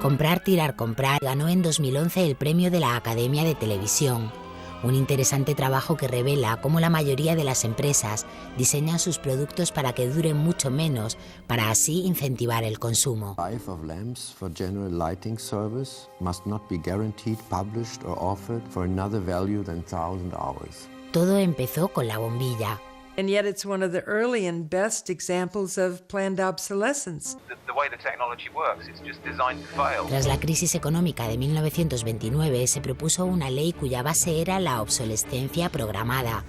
Comprar, tirar, comprar ganó en 2011 el premio de la Academia de Televisión. Un interesante trabajo que revela cómo la mayoría de las empresas diseñan sus productos para que duren mucho menos, para así incentivar el consumo. Life of lamps for general lighting service must not be guaranteed, published or offered for another value than 1,000 hours. Todo empezó con la bombilla. And yet it's one of the early and best examples of planned obsolescence. The way the technology works, it's just designed to fail. Tras la crisis económica de 1929, se propuso una ley cuya base era la obsolescencia programada.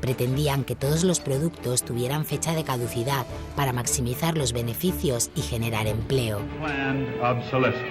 Pretendían que todos los productos tuvieran fecha de caducidad para maximizar los beneficios y generar empleo. Planned obsolescence.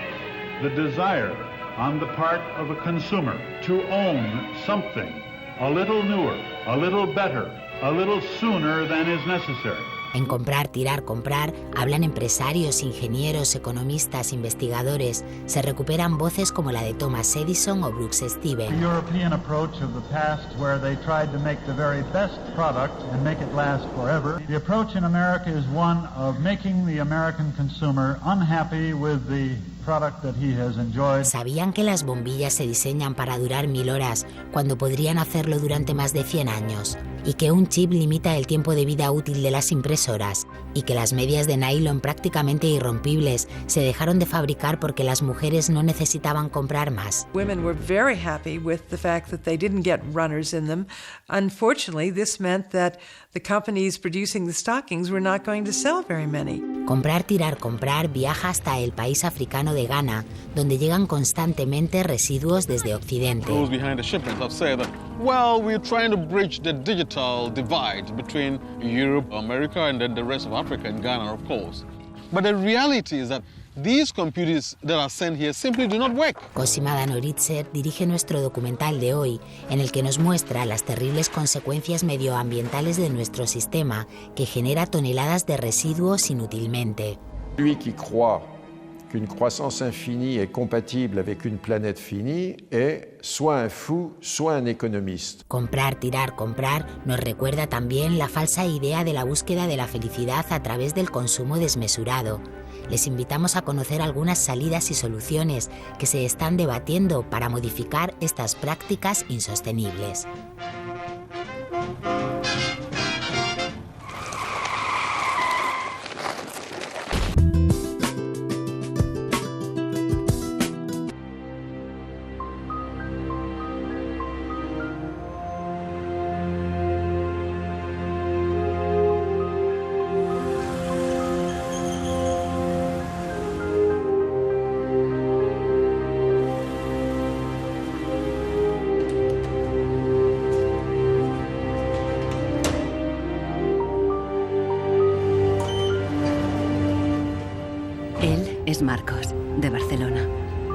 The desire on the part of a consumer to own something a little newer, a little better, a little sooner than is necessary. En Comprar, tirar, comprar hablan empresarios, ingenieros, economistas, investigadores. Se recuperan voces como la de Thomas Edison o Brooks Stevens. The European approach of the past, where they tried to make the very best product and make it last forever. The approach in America is one of making the American consumer unhappy with the product that he has enjoyed. ¿Sabían que las bombillas se diseñan para durar 1000 horas cuando podrían hacerlo durante más de 100 años? Y que un chip limita el tiempo de vida útil de las impresoras, y que las medias de nylon prácticamente irrompibles se dejaron de fabricar porque las mujeres no necesitaban comprar más. Women were very happy with the fact that they didn't get runners in them. Unfortunately, this meant that the companies producing the stockings were not going to sell very many. Comprar, tirar, comprar viaja hasta el país africano de Ghana, donde llegan constantemente residuos desde Occidente. Those behind the shipments have said that, well, we're trying to bridge the digital divide between Europe, America, and then the rest of Africa and Ghana, of course. But the reality is that these computers that are sent here simply do not work. Cosima Danoritzer dirige nuestro documental de hoy, en el que nos muestra las terribles consecuencias medioambientales de nuestro sistema, que genera toneladas de residuos inútilmente. Lui qui croit qu'une croissance infinie est compatible avec une planète finie est soit un fou, soit un économiste. Comprar, tirar, comprar nos recuerda también la falsa idea de la búsqueda de la felicidad a través del consumo desmesurado. Les invitamos a conocer algunas salidas y soluciones que se están debatiendo para modificar estas prácticas insostenibles. Él es Marcos, de Barcelona,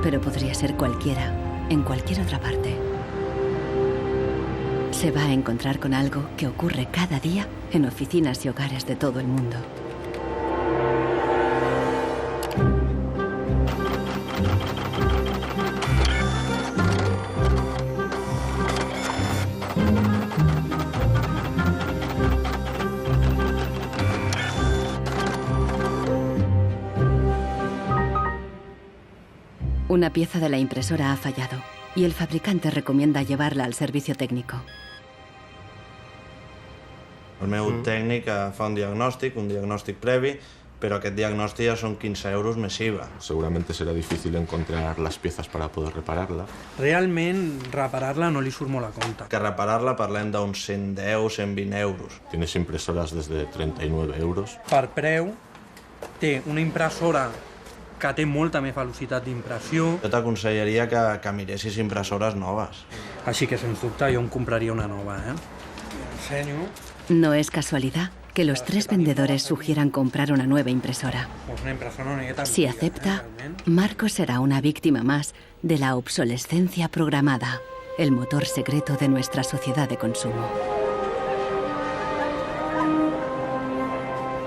pero podría ser cualquiera, en cualquier otra parte. Se va a encontrar con algo que ocurre cada día en oficinas y hogares de todo el mundo. Una pieza de la impresora ha fallado y el fabricante recomienda llevarla al servicio técnico. El meu tècnic fa un diagnòstic previ, pero aquest diagnòstic ja són 15 euros més IVA. Seguramente será difícil encontrar las piezas para poder repararla. Realment, reparar-la no li surt molt a compte. Que reparar-la parlem d'uns 110, 120 euros. Tienes impresoras desde 39 euros. Per preu, té una impressora que té molta més velocitat d'impressió. Jo t'aconsellaria que miressis impressores noves. Així que, sens dubte, jo em compraria una nova, Ensenyo. No es casualidad que los tres vendedores sugieran comprar una nueva impresora. Si acepta, Marcos será una víctima más de la obsolescencia programada, el motor secreto de nuestra sociedad de consumo.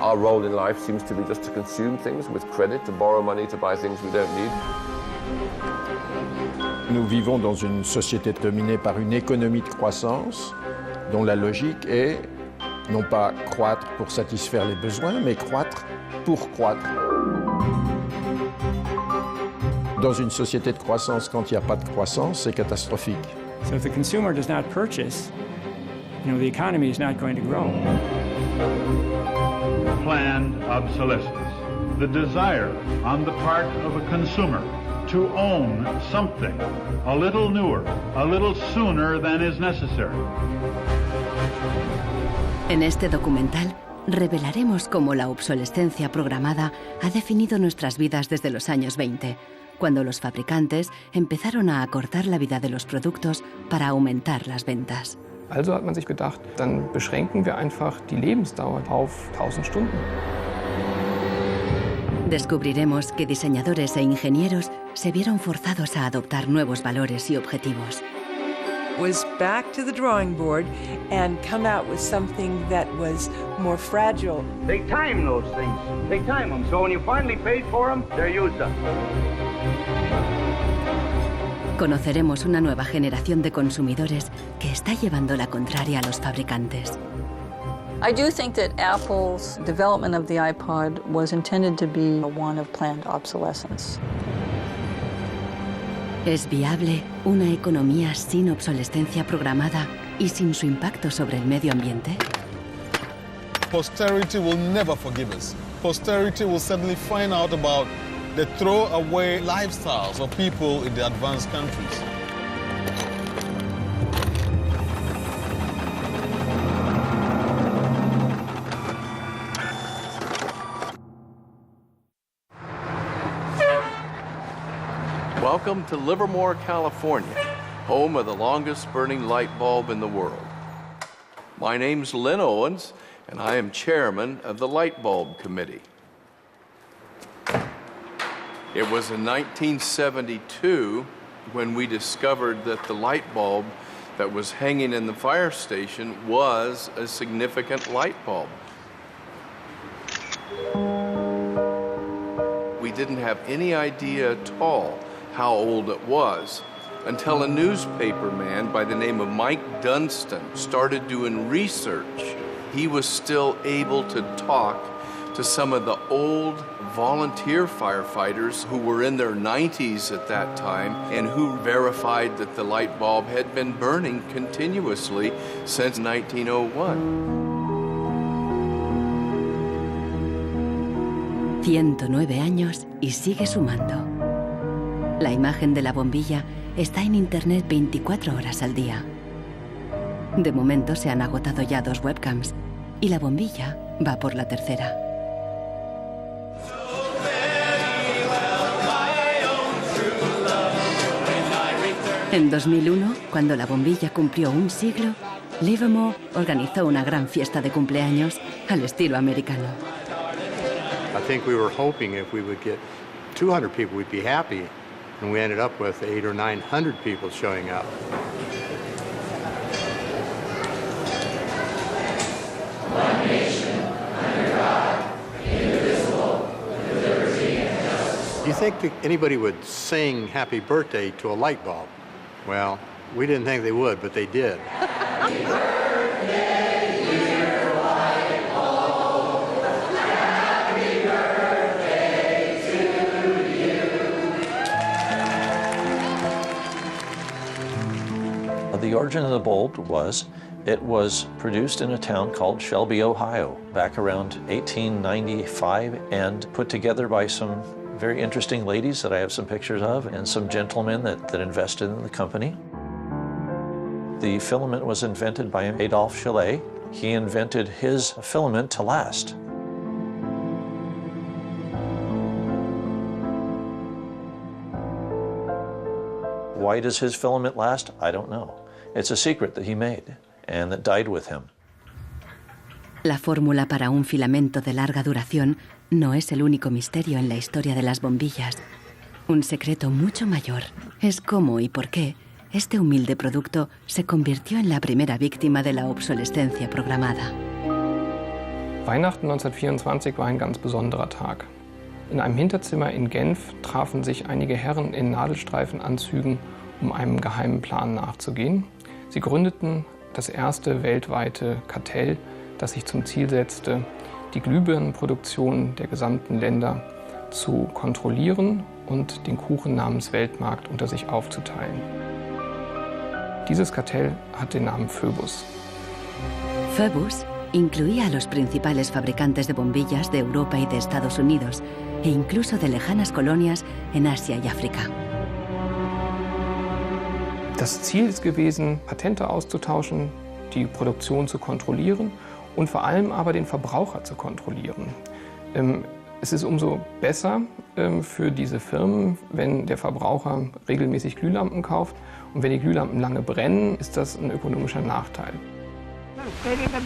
Our role in life seems to be just to consume things with credit, to borrow money to buy things we don't need. Nous vivons dans une société dominée par une économie de croissance dont la logique est non pas croître pour satisfaire les besoins, mais croître pour croître. Dans une société de croissance, quand il n'y a pas de croissance, c'est catastrophique. So if the consumer does not purchase, the economy is not going to grow. Planned obsolescence. The desire on the part of a consumer to own something a little newer, a little sooner than is necessary. En este documental revelaremos cómo la obsolescencia programada ha definido nuestras vidas desde los años 20, cuando los fabricantes empezaron a acortar la vida de los productos para aumentar las ventas. Also hat man sich gedacht, dann beschränken wir einfach die Lebensdauer auf 1000 Stunden. Descubriremos que diseñadores e ingenieros se vieron forzados a adoptar nuevos valores y objetivos. Was back to the drawing board and come out with something that was more fragile. They time those things. They time them. So when you finally paid for them, they're used up. Conoceremos una nueva generación de consumidores que está llevando la contraria a los fabricantes. I do think that Apple's development of the iPod was intended to be one of planned obsolescence. ¿Es viable una economía sin obsolescencia programada y sin su impacto sobre el medio ambiente? Posterity will never forgive us. Posterity will suddenly find out about the throwaway lifestyles of people in the advanced countries. Welcome to Livermore, California, home of the longest burning light bulb in the world. My name's Lynn Owens, and I am chairman of the Light Bulb Committee. It was in 1972 when we discovered that the light bulb that was hanging in the fire station was a significant light bulb. We didn't have any idea at all how old it was until a newspaper man by the name of Mike Dunstan started doing research. He was still able to talk to some of the old volunteer firefighters who were in their 90s at that time and who verified that the light bulb had been burning continuously since 1901. 109 años y sigue sumando. La imagen de la bombilla está en Internet 24 horas al día. De momento se han agotado ya 2 webcams y la bombilla va por la tercera. En 2001, cuando la bombilla cumplió un siglo, Livermore organizó una gran fiesta de cumpleaños al estilo americano. I think we were hoping if we would get 200 people, we'd be happy. And we ended up with 800 or 900 people showing up. One nation, under God, indivisible, with liberty and justice. Do you think that anybody would sing happy birthday to a light bulb? Well, we didn't think they would, but they did. Happy birthday, dear light bulb. Happy birthday to you. The origin of the bulb was, it was produced in a town called Shelby, Ohio, back around 1895 and put together by some very interesting ladies that I have some pictures of and some gentlemen that invested in the company. The filament was invented by Adolphe Chaillet. He invented his filament to last. Why does his filament last? I don't know. It's a secret that he made and that died with him. La fórmula para un filamento de larga duración no es el único misterio en la historia de las bombillas. Un secreto mucho mayor es cómo y por qué este humilde producto se convirtió en la primera víctima de la obsolescencia programada. Weihnachten 1924 war ein ganz besonderer Tag. In einem Hinterzimmer in Genf trafen sich einige Herren in Nadelstreifenanzügen, um einem geheimen Plan nachzugehen. Sie gründeten das erste weltweite Kartell, das sich zum Ziel setzte, die Glühbirnenproduktion der gesamten Länder zu kontrollieren und den Kuchen namens Weltmarkt unter sich aufzuteilen. Dieses Kartell hat den Namen Phoebus. Phoebus incluía a los principales fabricantes de bombillas de Europa y de Estados Unidos, e incluso de lejanas colonias en Asia y África. Das Ziel ist gewesen, Patente auszutauschen, die Produktion zu kontrollieren und vor allem aber den Verbraucher zu kontrollieren. Es ist umso besser für diese Firmen, wenn der Verbraucher regelmäßig Glühlampen kauft, und wenn die Glühlampen lange brennen, ist das ein ökonomischer Nachteil.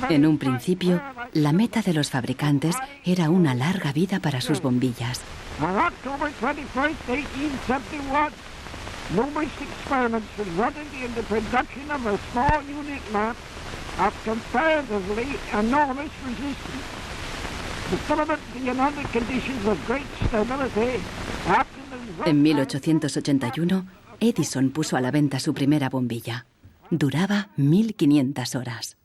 En un principio, la meta de los fabricantes era una larga vida para sus bombillas. On October 21st, 1871, numerous experiments resulted in the production of a small unit lamp of comparatively enormous resistance. The filament being under conditions of great stability after the... En 1881, Edison puso a la venta su primera bombilla. Duraba 1500 horas.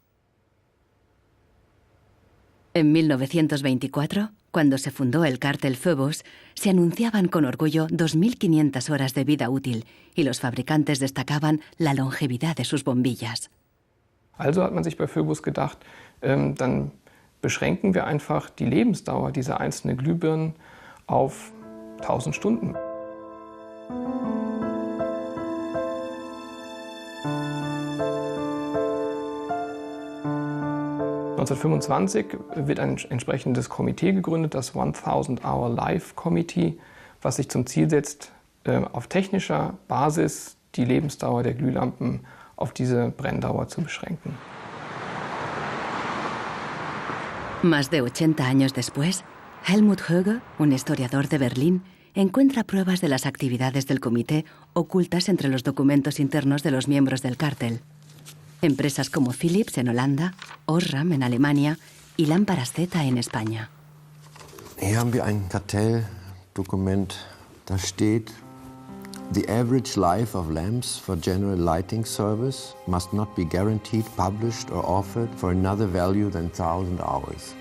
En 1924, cuando se fundó el cártel Phoebus, se anunciaban con orgullo 2500 horas de vida útil y los fabricantes destacaban la longevidad de sus bombillas. Also hat man sich bei Phoebus gedacht, dann beschränken wir einfach die Lebensdauer dieser einzelnen Glühbirnen auf 1000 Stunden. (1925) wird ein entsprechendes Komitee gegründet, das 1000-Hour Life Committee, was sich zum Ziel setzt, auf technischer Basis die Lebensdauer der Glühlampen auf diese Brenndauer zu beschränken. Más de 80 años después, Helmut Höge, un historiador de Berlín, encuentra pruebas de las actividades del comité ocultas entre los documentos internos de los miembros del cártel. Empresas como Philips en Holanda, Osram en Alemania y Lámparas Z en España. Hier haben wir ein Kartelldokument, da steht: The average life of lamps for general lighting service must not be guaranteed, published or offered for another value than 1000 hours.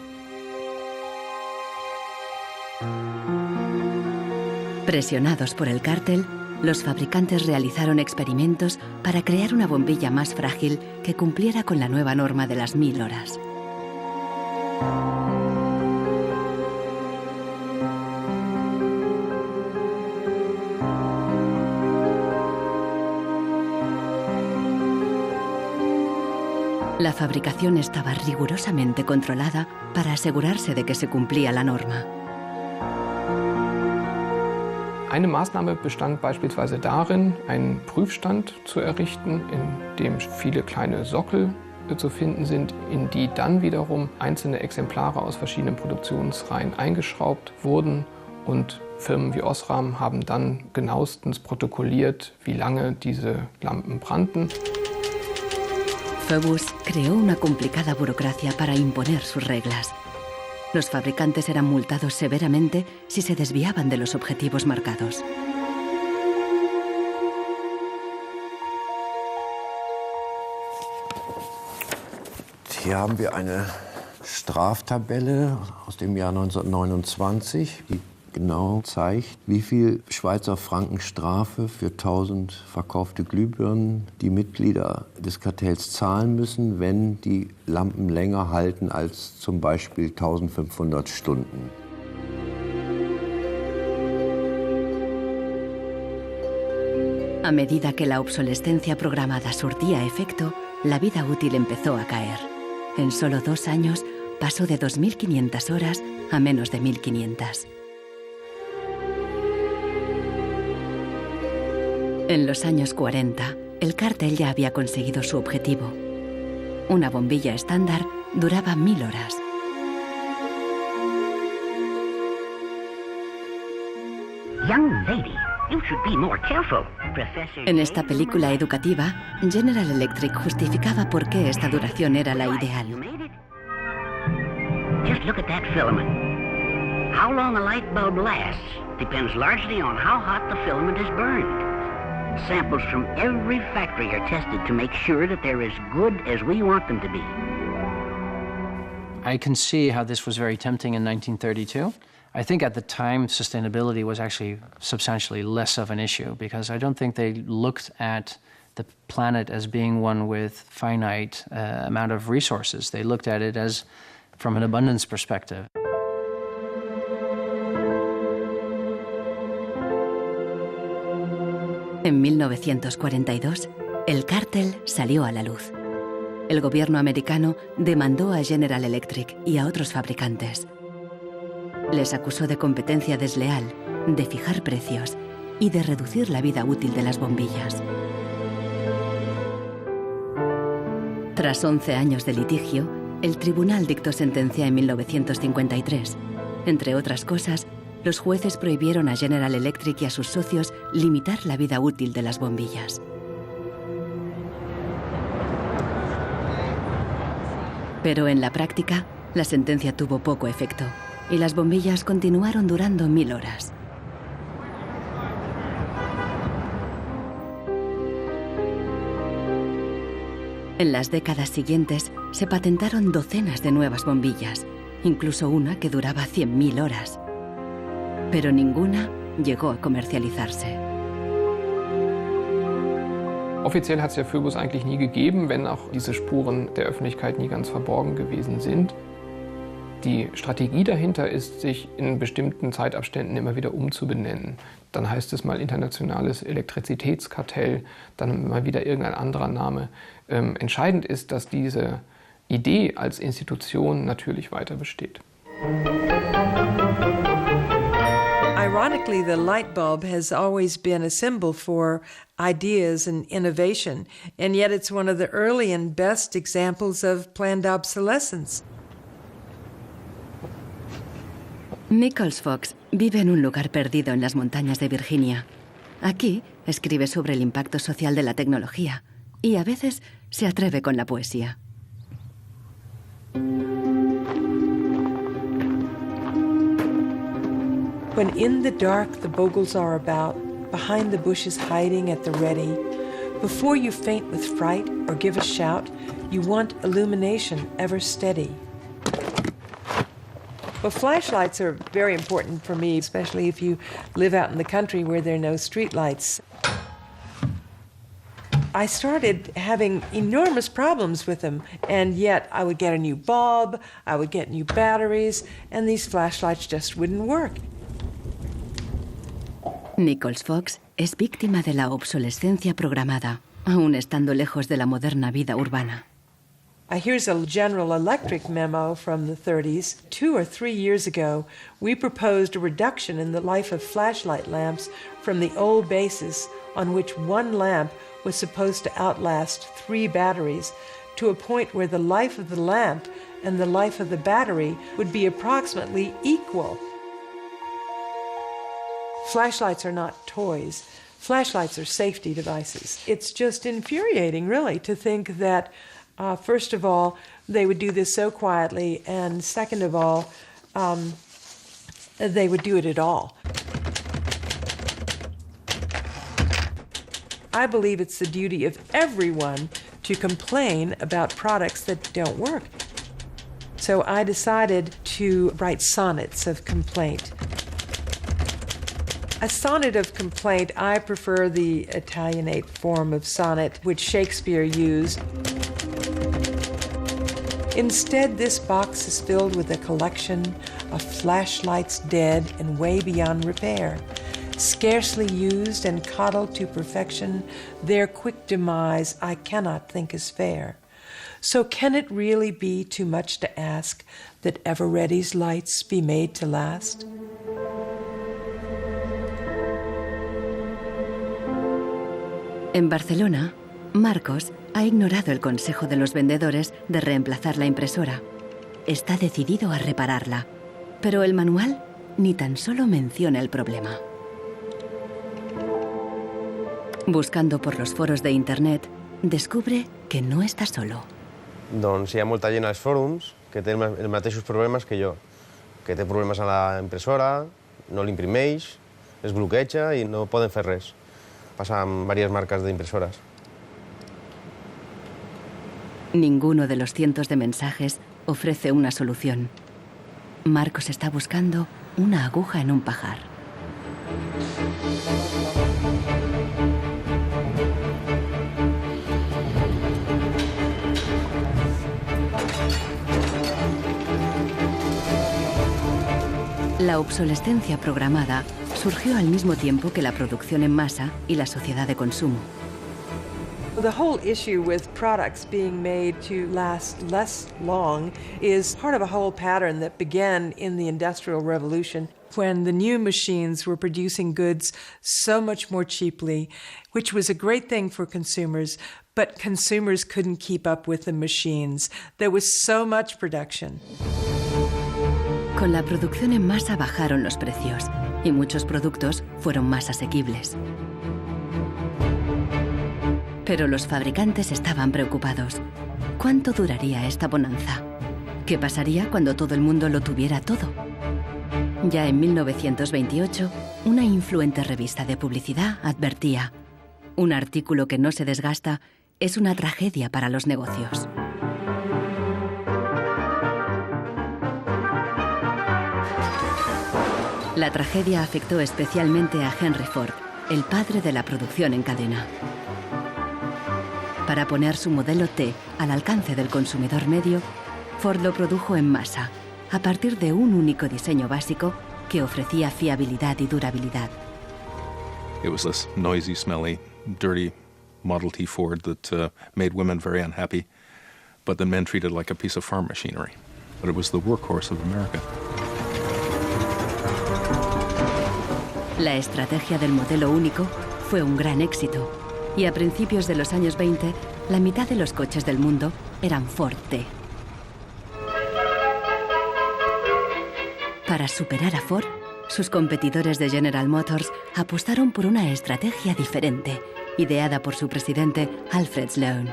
Presionados por el cártel, los fabricantes realizaron experimentos para crear una bombilla más frágil que cumpliera con la nueva norma de las 1000 horas. La fabricación estaba rigurosamente controlada para asegurarse de que se cumplía la norma. Eine Maßnahme bestand beispielsweise darin, einen Prüfstand zu errichten, in dem viele kleine Sockel zu finden sind, in die dann wiederum einzelne Exemplare aus verschiedenen Produktionsreihen eingeschraubt wurden, und Firmen wie Osram haben dann genauestens protokolliert, wie lange diese Lampen brannten. Phoebus creó una complicada burocracia para imponer sus reglas. Los fabricantes eran multados severamente si se desviaban de los objetivos marcados. Hier haben wir eine Straftabelle aus dem Jahr 1929, die genau zeigt, wie viel Schweizer Franken Strafe für 1000 verkaufte Glühbirnen die Mitglieder des Kartells zahlen müssen, wenn die Lampen länger halten als zum Beispiel 1500 Stunden. A medida que la obsolescencia programada surtía efecto, la vida útil empezó a caer. En solo 2 años pasó de 2500 horas a menos de 1500. En los años 40, el cártel ya había conseguido su objetivo. Una bombilla estándar duraba 1000 horas. Young lady, you should be more careful, Professor. En esta película educativa, General Electric justificaba por qué esta duración era la ideal. Just look at that filament. How long a light bulb lasts depends largely on how hot the filament is burned. Samples from every factory are tested to make sure that they're as good as we want them to be. I can see how this was very tempting in 1932. I think at the time, sustainability was actually substantially less of an issue because I don't think they looked at the planet as being one with finite amount of resources. They looked at it as from an abundance perspective. En 1942, el cártel salió a la luz. El gobierno americano demandó a General Electric y a otros fabricantes. Les acusó de competencia desleal, de fijar precios y de reducir la vida útil de las bombillas. Tras 11 años de litigio, el tribunal dictó sentencia en 1953. Entre otras cosas, los jueces prohibieron a General Electric y a sus socios limitar la vida útil de las bombillas. Pero en la práctica, la sentencia tuvo poco efecto y las bombillas continuaron durando 1000 horas. En las décadas siguientes, se patentaron docenas de nuevas bombillas, incluso una que duraba 100.000 horas. Pero ninguna llegó a comercializarse. Offiziell hat es ja Phoebus eigentlich nie gegeben, wenn auch diese Spuren der Öffentlichkeit nie ganz verborgen gewesen sind. Die Strategie dahinter ist, sich in bestimmten Zeitabständen immer wieder umzubenennen. Dann heißt es mal internationales Elektrizitätskartell, dann mal wieder irgendein anderer Name. Entscheidend ist, dass diese Idee als Institution natürlich weiter besteht. Ironically, the light bulb has always been a symbol for ideas and innovation, and yet it's one of the early and best examples of planned obsolescence. Nichols Fox vive en un lugar perdido en las montañas de Virginia. Aquí escribe sobre el impacto social de la tecnología y a veces se atreve con la poesía. When in the dark the bogles are about, behind the bushes hiding at the ready, before you faint with fright or give a shout, you want illumination ever steady. Well, flashlights are very important for me, especially if you live out in the country where there are no street lights. I started having enormous problems with them, and yet I would get a new bulb, I would get new batteries, and these flashlights just wouldn't work. Nichols Fox es víctima de la obsolescencia programada, aún estando lejos de la moderna vida urbana. Here's a General Electric memo from the 30s. 2 or 3 years ago, we proposed a reduction in the life of flashlight lamps from the old basis on which one lamp was supposed to outlast 3 batteries to a point where the life of the lamp and the life of the battery would be approximately equal. Flashlights are not toys. Flashlights are safety devices. It's just infuriating, really, to think that first of all, they would do this so quietly, and second of all, they would do it at all. I believe it's the duty of everyone to complain about products that don't work. So I decided to write sonnets of complaint. A sonnet of complaint, I prefer the Italianate form of sonnet, which Shakespeare used. Instead, this box is filled with a collection of flashlights dead and way beyond repair. Scarcely used and coddled to perfection, their quick demise I cannot think is fair. So can it really be too much to ask that Ever-Ready's lights be made to last? En Barcelona, Marcos ha ignorado el consejo de los vendedores de reemplazar la impresora. Está decidido a repararla, pero el manual ni tan solo menciona el problema. Buscando por los foros de internet, descubre que no está solo. Doncs hi ha molta gent als fòrums que té els mateixos problemes que jo, que té problemes a la impressora, no l'imprimeix, es bloqueja i no poden fer res. Pasa en varias marcas de impresoras. Ninguno de los cientos de mensajes ofrece una solución. Marcos está buscando una aguja en un pajar. La obsolescencia programada surgió al mismo tiempo que la producción en masa y la sociedad de consumo. The whole issue with products being made to last less long is part of a whole pattern that began in the Industrial Revolution, when the new machines were producing goods so much more cheaply, which was a great thing for consumers, but consumers couldn't keep up with the machines. There was so much production. Con la producción en masa bajaron los precios y muchos productos fueron más asequibles. Pero los fabricantes estaban preocupados. ¿Cuánto duraría esta bonanza? ¿Qué pasaría cuando todo el mundo lo tuviera todo? Ya en 1928, una influente revista de publicidad advertía: un artículo que no se desgasta es una tragedia para los negocios. La tragedia afectó especialmente a Henry Ford, el padre de la producción en cadena. Para poner su modelo T al alcance del consumidor medio, Ford lo produjo en masa, a partir de un único diseño básico que ofrecía fiabilidad y durabilidad. It was this noisy, smelly, dirty Model T Ford that made women very unhappy, but the men treated like a piece of farm machinery. But it was the workhorse of America. La estrategia del modelo único fue un gran éxito, y a principios de los años 20, la mitad de los coches del mundo eran Ford T. Para superar a Ford, sus competidores de General Motors apostaron por una estrategia diferente, ideada por su presidente Alfred Sloan.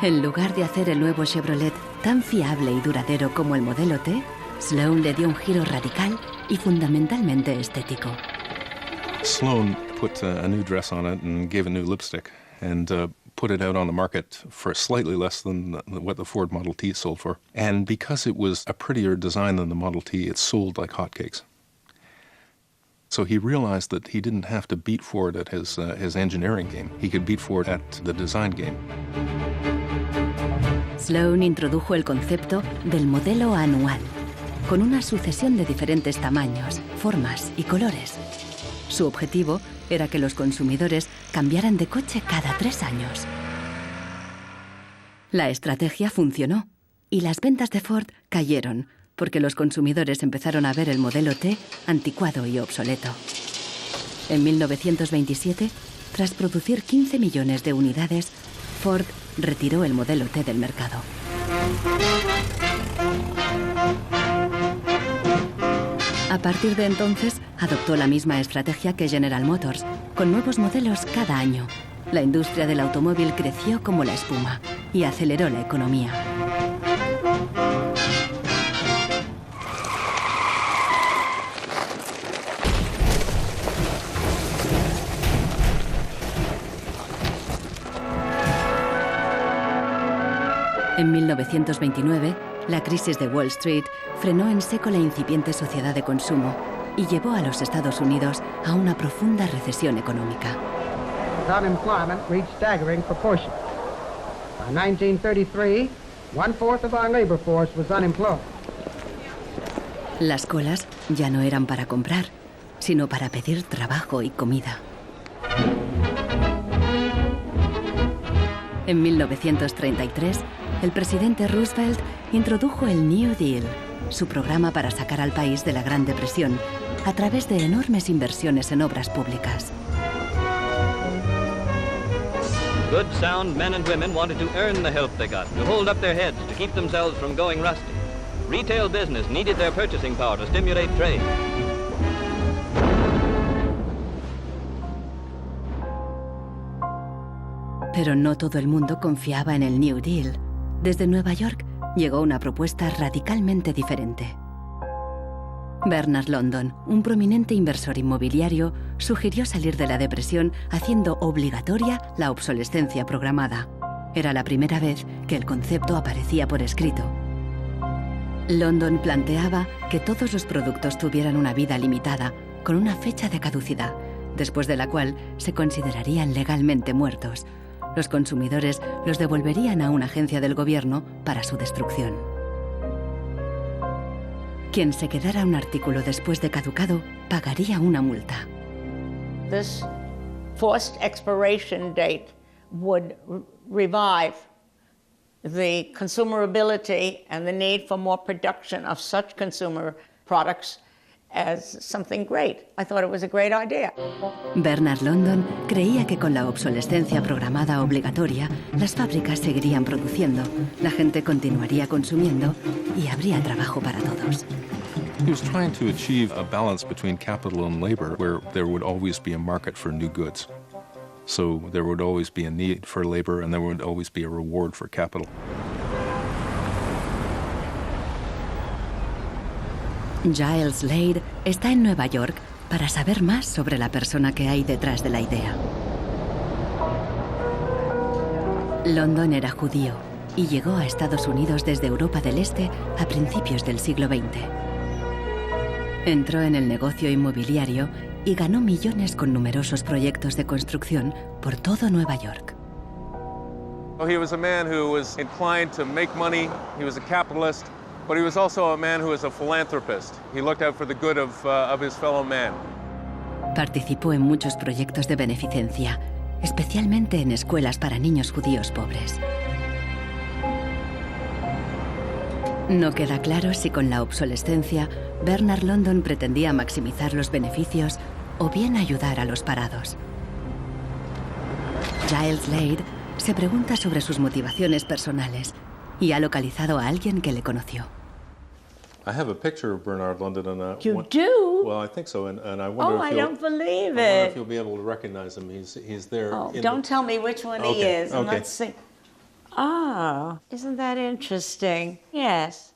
En lugar de hacer el nuevo Chevrolet tan fiable y duradero como el modelo T, Sloan le dio un giro radical y fundamentalmente estético. Sloan put a new dress on it and gave a new lipstick and put it out on the market for slightly less than what the Ford Model T sold for. And because it was a prettier design than the Model T, it sold like hotcakes. So he realized that he didn't have to beat Ford at his engineering game. He could beat Ford at the design game. Sloan introdujo el concepto del modelo anual, con una sucesión de diferentes tamaños, formas y colores. Su objetivo era que los consumidores cambiaran de coche cada 3 años. La estrategia funcionó y las ventas de Ford cayeron porque los consumidores empezaron a ver el modelo T anticuado y obsoleto. En 1927, tras producir 15 millones de unidades, Ford retiró el modelo T del mercado. A partir de entonces, adoptó la misma estrategia que General Motors, con nuevos modelos cada año. La industria del automóvil creció como la espuma y aceleró la economía. En 1929, la crisis de Wall Street frenó en seco la incipiente sociedad de consumo y llevó a los Estados Unidos a una profunda recesión económica. Unemployment reached staggering proportions. By 1933, 1/4 of our labor force was unemployed. Las colas ya no eran para comprar, sino para pedir trabajo y comida. En 1933, el presidente Roosevelt introdujo el New Deal, su programa para sacar al país de la Gran Depresión, a través de enormes inversiones en obras públicas. Good, sound men and women wanted to earn the help they got, to hold up their heads, to keep themselves from going rusty. Retail business needed their purchasing power to stimulate trade. Pero no todo el mundo confiaba en el New Deal. Desde Nueva York llegó una propuesta radicalmente diferente. Bernard London, un prominente inversor inmobiliario, sugirió salir de la depresión haciendo obligatoria la obsolescencia programada. Era la primera vez que el concepto aparecía por escrito. London planteaba que todos los productos tuvieran una vida limitada, con una fecha de caducidad, después de la cual se considerarían legalmente muertos. Los consumidores los devolverían a una agencia del gobierno para su destrucción. Quien se quedara un artículo después de caducado pagaría una multa. This forced expiration date would revive the consumerability and the need for more production of such consumer products as something great. I thought it was a great idea. Bernard London creía que con la obsolescencia programada obligatoria, las fábricas seguirían produciendo, la gente continuaría consumiendo y habría trabajo para todos. He was trying to achieve a balance between capital and labor where there would always be a market for new goods. So there would always be a need for labor and there would always be a reward for capital. Giles Slade está en Nueva York para saber más sobre la persona que hay detrás de la idea. London era judío y llegó a Estados Unidos desde Europa del Este a principios del siglo XX. Entró en el negocio inmobiliario y ganó millones con numerosos proyectos de construcción por todo Nueva York. He was a man who was inclined to make money. He was a capitalist, but he was also a man who was a philanthropist. He looked out for the good of his fellow man. Participó en muchos proyectos de beneficencia, especialmente en escuelas para niños judíos pobres. No queda claro si con la obsolescencia Bernard London pretendía maximizar los beneficios o bien ayudar a los parados. Giles Slade se pregunta sobre sus motivaciones personales y ha localizado a alguien que le conoció. I have a picture of Bernard London and You do? Well, I think so, and I wonder Oh, I don't believe I wonder it. if you'll be able to recognize him. He's there. Oh, in don't tell me which one he Okay, is. And okay. let's see. Ah, isn't that interesting? Yes.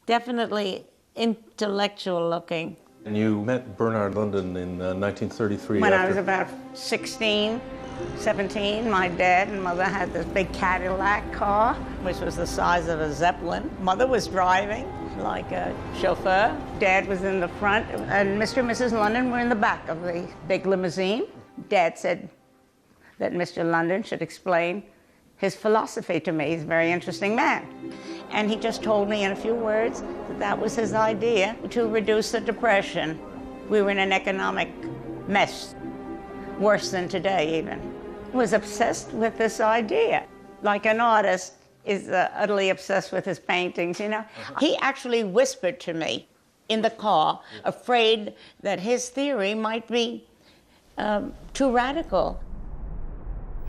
Definitely intellectual looking. And you met Bernard London in 1933. When I was about 16, 17, my dad and mother had this big Cadillac car, which was the size of a Zeppelin. Mother was driving like a chauffeur. Dad was in the front, and Mr. and Mrs. London were in the back of the big limousine. Dad said that Mr. London should explain his philosophy to me. He's a very interesting man. And he just told me in a few words that that was his idea to reduce the Depression. We were in an economic mess, worse than today even. Was obsessed with this idea. Like an artist is utterly obsessed with his paintings, you know. He actually whispered to me in the car, afraid that his theory might be too radical.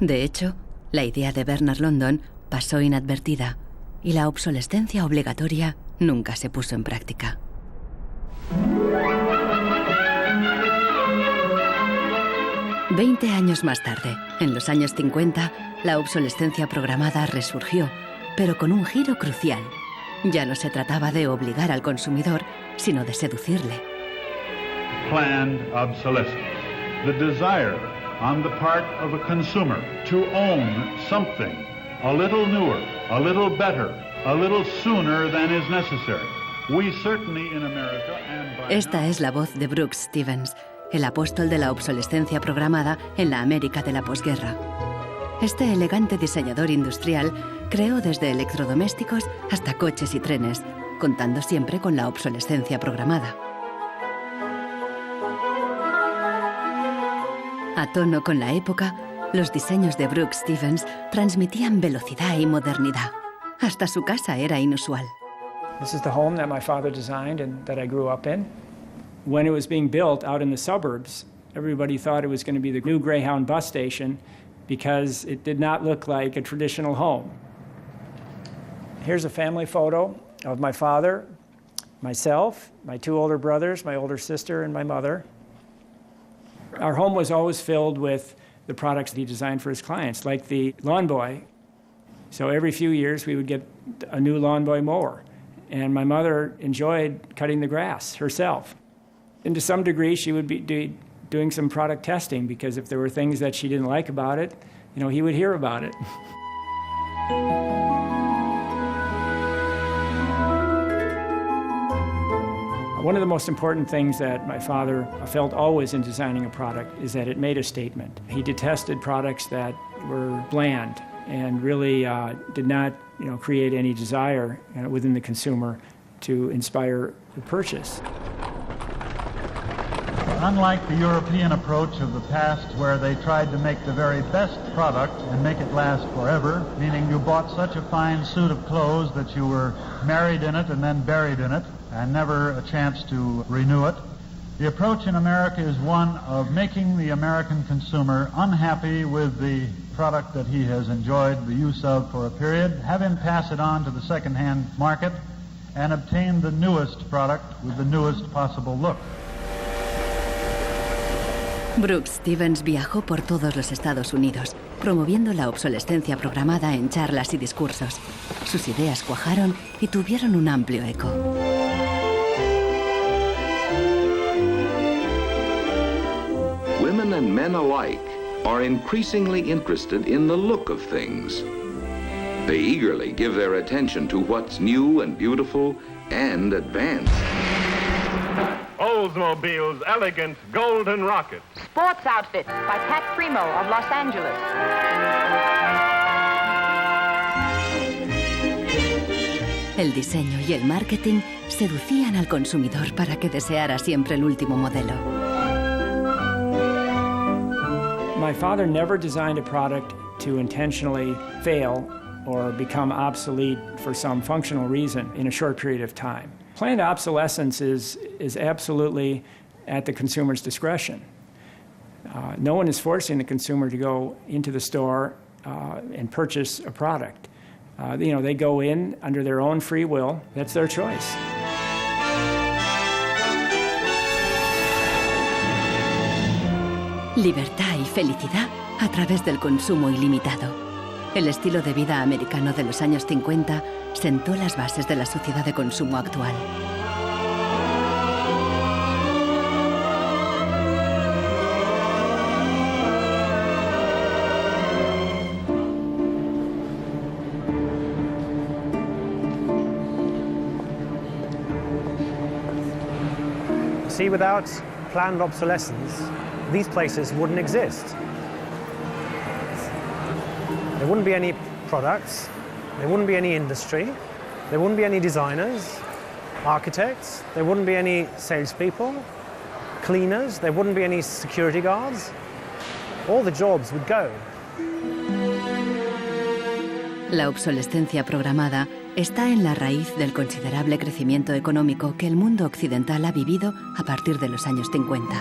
De hecho, la idea de Bernard London pasó inadvertida y la obsolescencia obligatoria nunca se puso en práctica. Veinte años más tarde, en los años 50, la obsolescencia programada resurgió, pero con un giro crucial. Ya no se trataba de obligar al consumidor, sino de seducirle. Planned obsolescence. The desire on the part of a consumer to own something a little newer, a little better, a little sooner than is necessary. We certainly in America and by Esta es la voz de Brooks Stevens, el apóstol de la obsolescencia programada en la América de la posguerra. Este elegante diseñador industrial creó desde electrodomésticos hasta coches y trenes, contando siempre con la obsolescencia programada. A tono con la época, los diseños de Brooks Stevens transmitían velocidad y modernidad. Hasta su casa era inusual. This is the home that my father designed and that I grew up in. When it was being built out in the suburbs, everybody thought it was going to be the new Greyhound bus station because it did not look like a traditional home. Here's a family photo of my father, myself, my two older brothers, my older sister, and my mother. Our home was always filled with the products he designed for his clients, like the lawn boy. So every few years we would get a new lawn boy mower. And my mother enjoyed cutting the grass herself. And to some degree, she would be doing some product testing because if there were things that she didn't like about it, you know, he would hear about it. One of the most important things that my father felt always in designing a product is that it made a statement. He detested products that were bland and really did not, create any desire within the consumer to inspire the purchase. Unlike the European approach of the past where they tried to make the very best product and make it last forever, meaning you bought such a fine suit of clothes that you were married in it and then buried in it and never a chance to renew it, the approach in America is one of making the American consumer unhappy with the product that he has enjoyed the use of for a period, have him pass it on to the second-hand market, and obtain the newest product with the newest possible look. Brooks Stevens viajó por todos los Estados Unidos, promoviendo la obsolescencia programada en charlas y discursos. Sus ideas cuajaron y tuvieron un amplio eco. Women and men alike are increasingly interested in the look of things. They eagerly give their attention to what's new and beautiful and advanced. Oldsmobile's elegant golden rocket. Sports outfit by Pat Primo of Los Angeles. El diseño y el marketing seducían al consumidor para que deseara siempre el último modelo. My father never designed a product to intentionally fail or become obsolete for some functional reason in a short period of time. Planned obsolescence is absolutely at the consumer's discretion. No one is forcing the consumer to go into the store and purchase a product. They go in under their own free will. That's their choice. Libertad y felicidad a través del consumo ilimitado. El estilo de vida americano de los años 50 sentó las bases de la sociedad de consumo actual. See, without planned obsolescence, these places wouldn't exist. There wouldn't be any products, there wouldn't be any industry, there wouldn't be any designers, architects, there wouldn't be any salespeople, cleaners, there wouldn't be any security guards. All the jobs would go. La obsolescencia programada está en la raíz del considerable crecimiento económico que el mundo occidental ha vivido a partir de los años 50.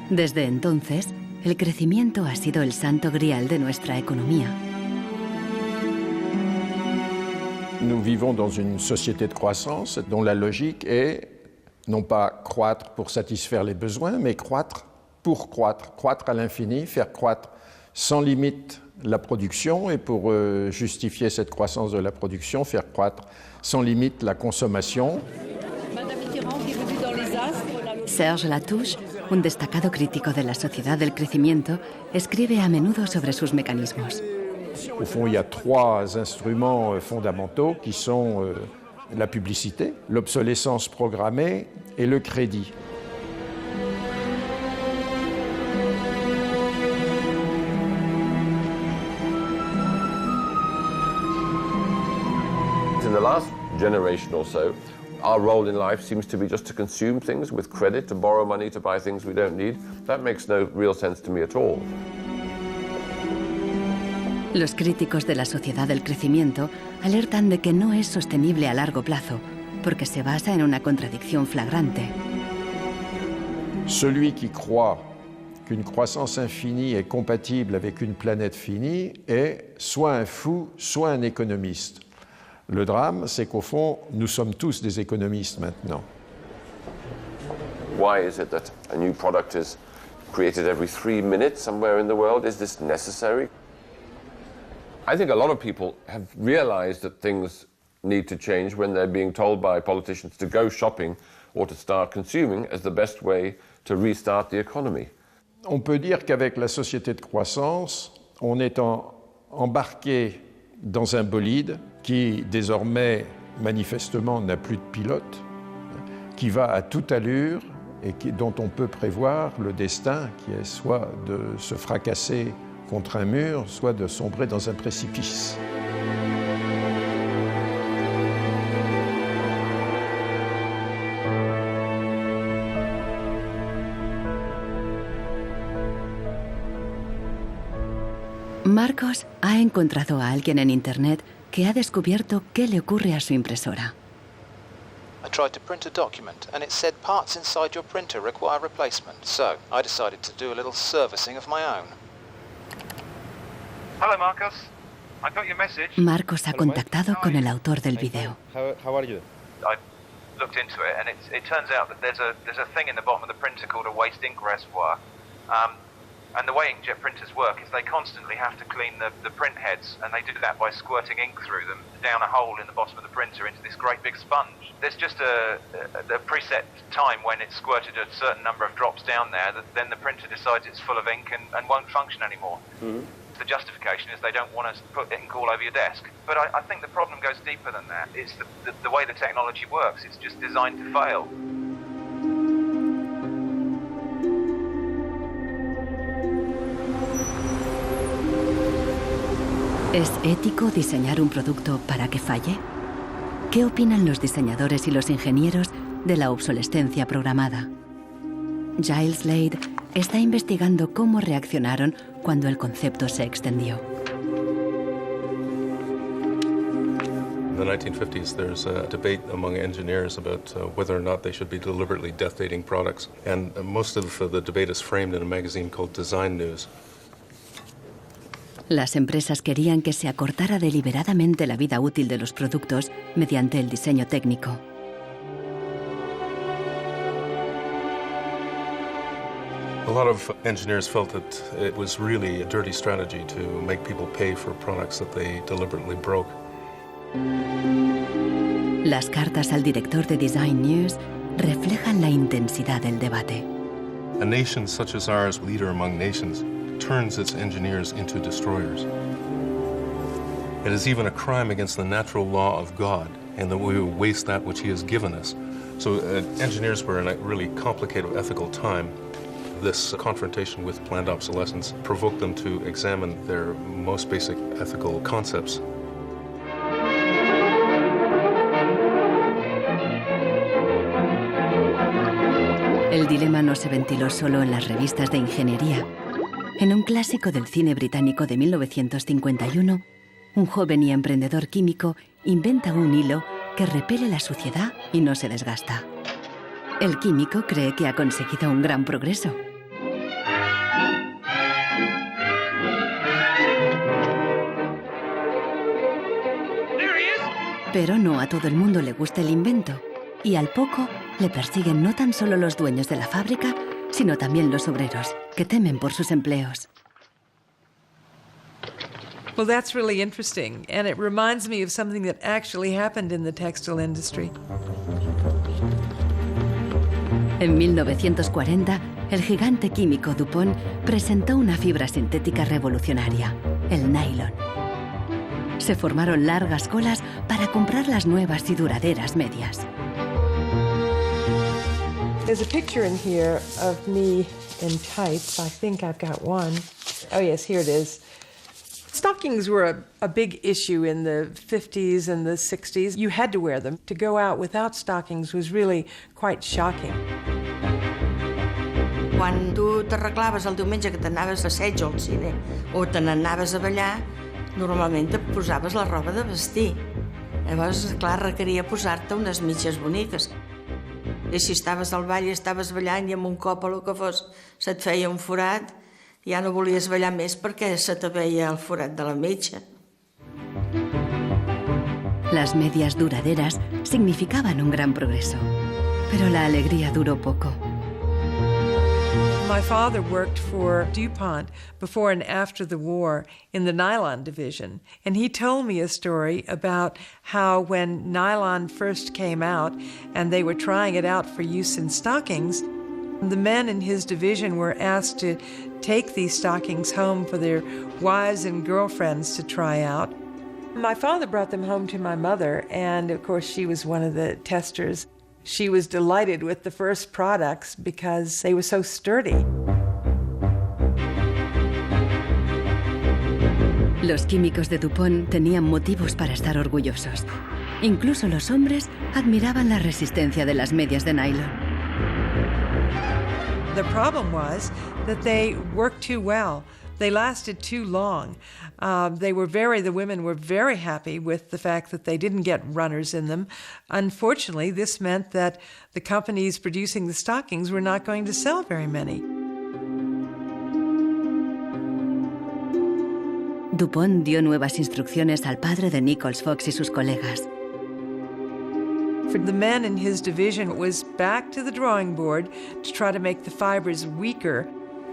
Desde entonces, el crecimiento ha sido el santo grial de nuestra economía. Nous vivons dans une société de croissance dont la logique est non pas croître pour satisfaire les besoins, mais croître pour croître, croître à l'infini, faire croître sans limite la production et pour justifier cette croissance de la production, faire croître sans limite la consommation. Serge La2, un destacado crítico de la sociedad del crecimiento, escribe a menudo sobre sus mecanismos. Au fond, il y a trois instruments fondamentaux qui sont la publicité, l'obsolescence programmée et le crédit. In the last generation or so, our role in life seems to be just to consume things with credit, to borrow money to buy things we don't need. That makes no real sense to me at all. Los críticos de la sociedad del crecimiento alertan de que no es sostenible a largo plazo, porque se basa en una contradicción flagrante. Celui qui croit qu'une croissance infinie est compatible avec une planète finie est soit un fou, soit un économiste. Le drame, c'est qu'au fond, nous sommes tous des économistes maintenant. Why is it that a new product is created every 3 minutes somewhere in the world? Is this necessary? I think a lot of people have realized that things need to change when they're being told by politicians to go shopping or to start consuming as the best way to restart the economy. On peut dire qu'avec la société de croissance, on est embarqué dans un bolide qui désormais manifestement n'a plus de pilote, qui va à toute allure et dont on peut prévoir le destin, qui est soit de se fracasser contre un mur, soit de sombrer dans un précipice. Marcos ha encontrado a alguien en Internet que ha descubierto qué le ocurre a su impresora. I tried to print a document and it said parts inside your printer require replacement, so I decided to do a little servicing of my own. Hello, Marcos. I got your message. Marcos ha contactado con el autor del video. How are you? I looked into it and it turns out that there's a thing in the bottom of the printer called a waste ink reservoir. And the way inkjet printers work is they constantly have to clean the print heads, and they do that by squirting ink through them down a hole in the bottom of the printer into this great big sponge. There's just a preset time when it's squirted a certain number of drops down there, that then the printer decides it's full of ink and won't function anymore. Mm-hmm. The justification is they don't want to put ink all over your desk. But I think the problem goes deeper than that. It's the way the technology works. It's just designed to fail. ¿Es ético diseñar un producto para que falle? ¿Qué opinan los diseñadores y los ingenieros de la obsolescencia programada? Giles Slade está investigando cómo reaccionaron cuando el concepto se extendió. In the 1950s, there's a debate among engineers about whether or not they should be deliberately death dating products. And most of the debate is framed in a magazine called Design News. Las empresas querían que se acortara deliberadamente la vida útil de los productos mediante el diseño técnico. A lot of engineers felt that it was really a dirty strategy to make people pay for products that they deliberately broke. Las cartas al director de Design News reflejan la intensidad del debate. A nation such as ours, leader among nations, turns its engineers into destroyers. It is even a crime against the natural law of God, and that we waste that which He has given us. So engineers were in a really complicated ethical time. This confrontation with planned obsolescence provoked them to examine their most basic ethical concepts. El dilema no se ventiló solo en las revistas de ingeniería. En un clásico del cine británico de 1951, un joven y emprendedor químico inventa un hilo que repele la suciedad y no se desgasta. El químico cree que ha conseguido un gran progreso. Pero no a todo el mundo le gusta el invento, y al poco le persiguen no tan solo los dueños de la fábrica, sino también los obreros, que temen por sus empleos. Well, that's really interesting, and it reminds me of something that actually happened in the textile industry. En 1940, el gigante químico DuPont presentó una fibra sintética revolucionaria, el nylon. Se formaron largas colas para comprar las nuevas y duraderas medias. There's a picture in here of me in tights. I think I've got one. Oh, yes, here it is. Stockings were a big issue in the 50s and the 60s. You had to wear them. To go out without stockings was really quite shocking. Quan tu t'arreglaves el diumenge que t'anaves a assaig o al cine o te n'anaves a ballar, normalment et posaves la roba de vestir. Llavors, clar, requeria posar-te unes mitges boniques. I si estaves al ball i estaves ballant i amb un cop o el que fos se't feia un forat, ja no volies ballar més perquè se te veia el forat de la mitja. Las medias duraderas significaban un gran progreso, pero la alegría duró poco. My father worked for DuPont before and after the war in the nylon division, and he told me a story about how when nylon first came out and they were trying it out for use in stockings, the men in his division were asked to take these stockings home for their wives and girlfriends to try out. My father brought them home to my mother, and of course she was one of the testers. She was delighted with the first products because they were so sturdy. Los químicos de DuPont tenían motivos para estar orgullosos. Incluso los hombres admiraban la resistencia de las medias de nylon. The problem was that they worked too well. They lasted too long. The women were very happy with the fact that they didn't get runners in them. Unfortunately, this meant that the companies producing the stockings were not going to sell very many. DuPont dio nuevas instrucciones al padre de Nichols Fox y sus colegas. For the men in his division, it was back to the drawing board to try to make the fibers weaker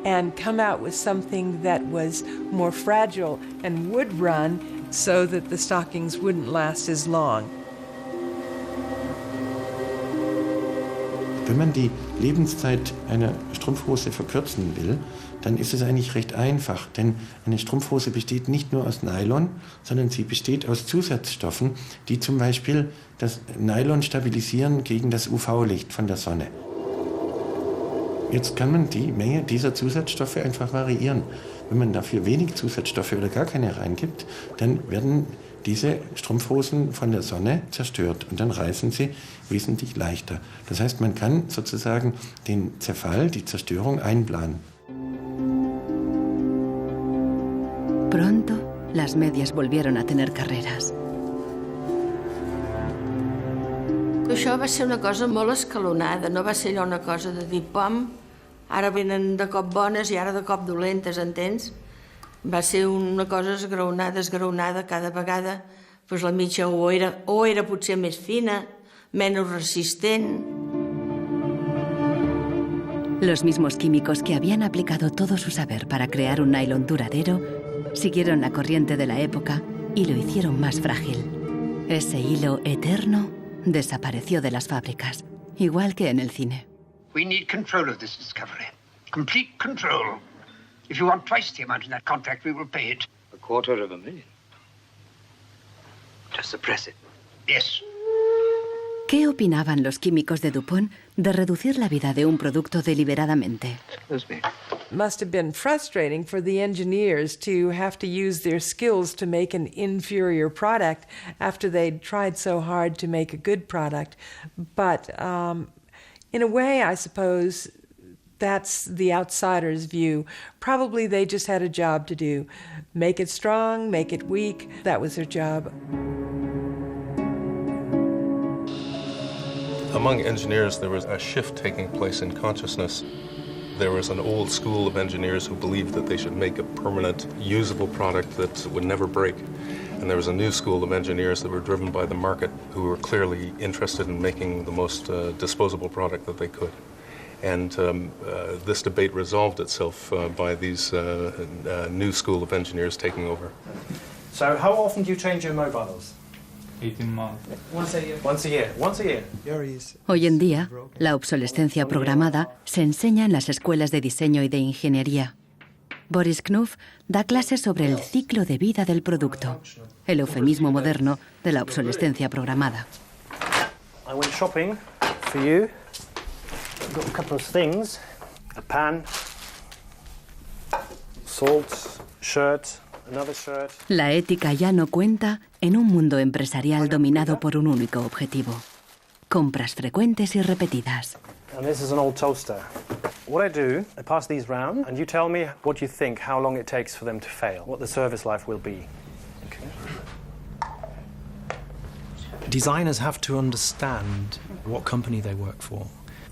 and come out with something that was more fragile and would run so that the stockings wouldn't last as long. Wenn man die Lebenszeit einer Strumpfhose verkürzen will, dann ist es eigentlich recht einfach, denn eine Strumpfhose besteht nicht nur aus Nylon, sondern sie besteht aus Zusatzstoffen, die zum Beispiel das Nylon stabilisieren gegen das UV-Licht von der Sonne. Jetzt kann man die Menge dieser Zusatzstoffe einfach variieren. Wenn man dafür wenig Zusatzstoffe oder gar keine reingibt, dann werden diese Strumpfhosen von der Sonne zerstört und dann reißen sie wesentlich leichter. Das heißt, man kann sozusagen den Zerfall, die Zerstörung einplanen. Pronto, las medias volvieron a tener carreras. Això va ser una cosa molt escalonada, no va ser allò una cosa de dir, pam, ara venen de cop bones i ara de cop dolentes, entens? Va ser una cosa esgraonada cada vegada, doncs la mitja o era potser més fina, menos resistent. Los mismos químicos que habían aplicado todo su saber para crear un nylon duradero siguieron la corriente de la época y lo hicieron más frágil. Ese hilo eterno desapareció de las fábricas, igual que en el cine. We need control of this discovery. Complete control. If you want twice the amount in that contract, we will pay it. $250,000. To suppress it. Yes. ¿Qué opinaban los químicos de DuPont de reducir la vida de un producto deliberadamente? Must have been frustrating for the engineers to have to use their skills to make an inferior product after they'd tried so hard to make a good product. But in a way, I suppose that's the outsider's view. Probably they just had a job to do. Make it strong, make it weak. That was their job. Among engineers, there was a shift taking place in consciousness. There was an old school of engineers who believed that they should make a permanent, usable product that would never break. And there was a new school of engineers that were driven by the market, who were clearly interested in making the most disposable product that they could. And this debate resolved itself by these new school of engineers taking over. So how often do you change your mobiles? 18 months. Once a year. Once a year. Once a year. Hoy en día, la obsolescencia programada se enseña en las escuelas de diseño y de ingeniería. Boris Knuff da clases sobre el ciclo de vida del producto, el eufemismo moderno de la obsolescencia programada. I went shopping for you. I've got a couple of things. A pan, salt, shirt, another shirt. La ética ya no cuenta en un mundo empresarial dominado por un único objetivo: compras frecuentes y repetidas. And this is an old toaster. What I do, I pass these round, and you tell me what you think, how long it takes for them to fail, what the service life will be. Okay. Designers have to understand what company they work for.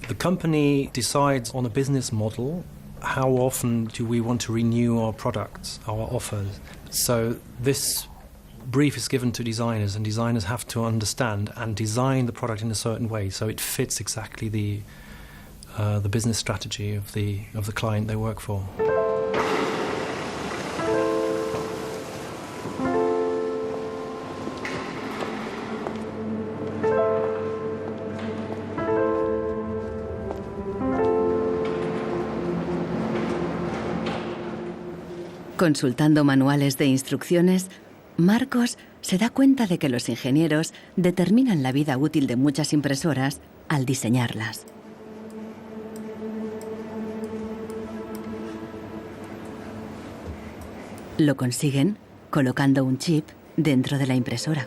The company decides on a business model. How often do we want to renew our products, our offers? So this brief is given to designers, and designers have to understand and design the product in a certain way so it fits exactly the business strategy of the client they work for. Consultando manuales de instrucciones, Marcos se da cuenta de que los ingenieros determinan la vida útil de muchas impresoras al diseñarlas. Lo consiguen colocando un chip dentro de la impresora.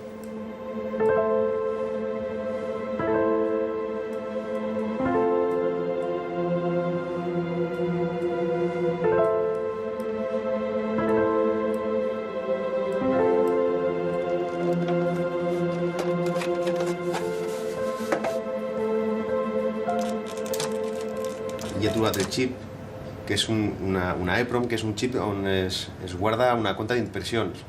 Hi ha trobat el xip, que és una EEPROM, que és un xip on es guarda una compta d'impressions.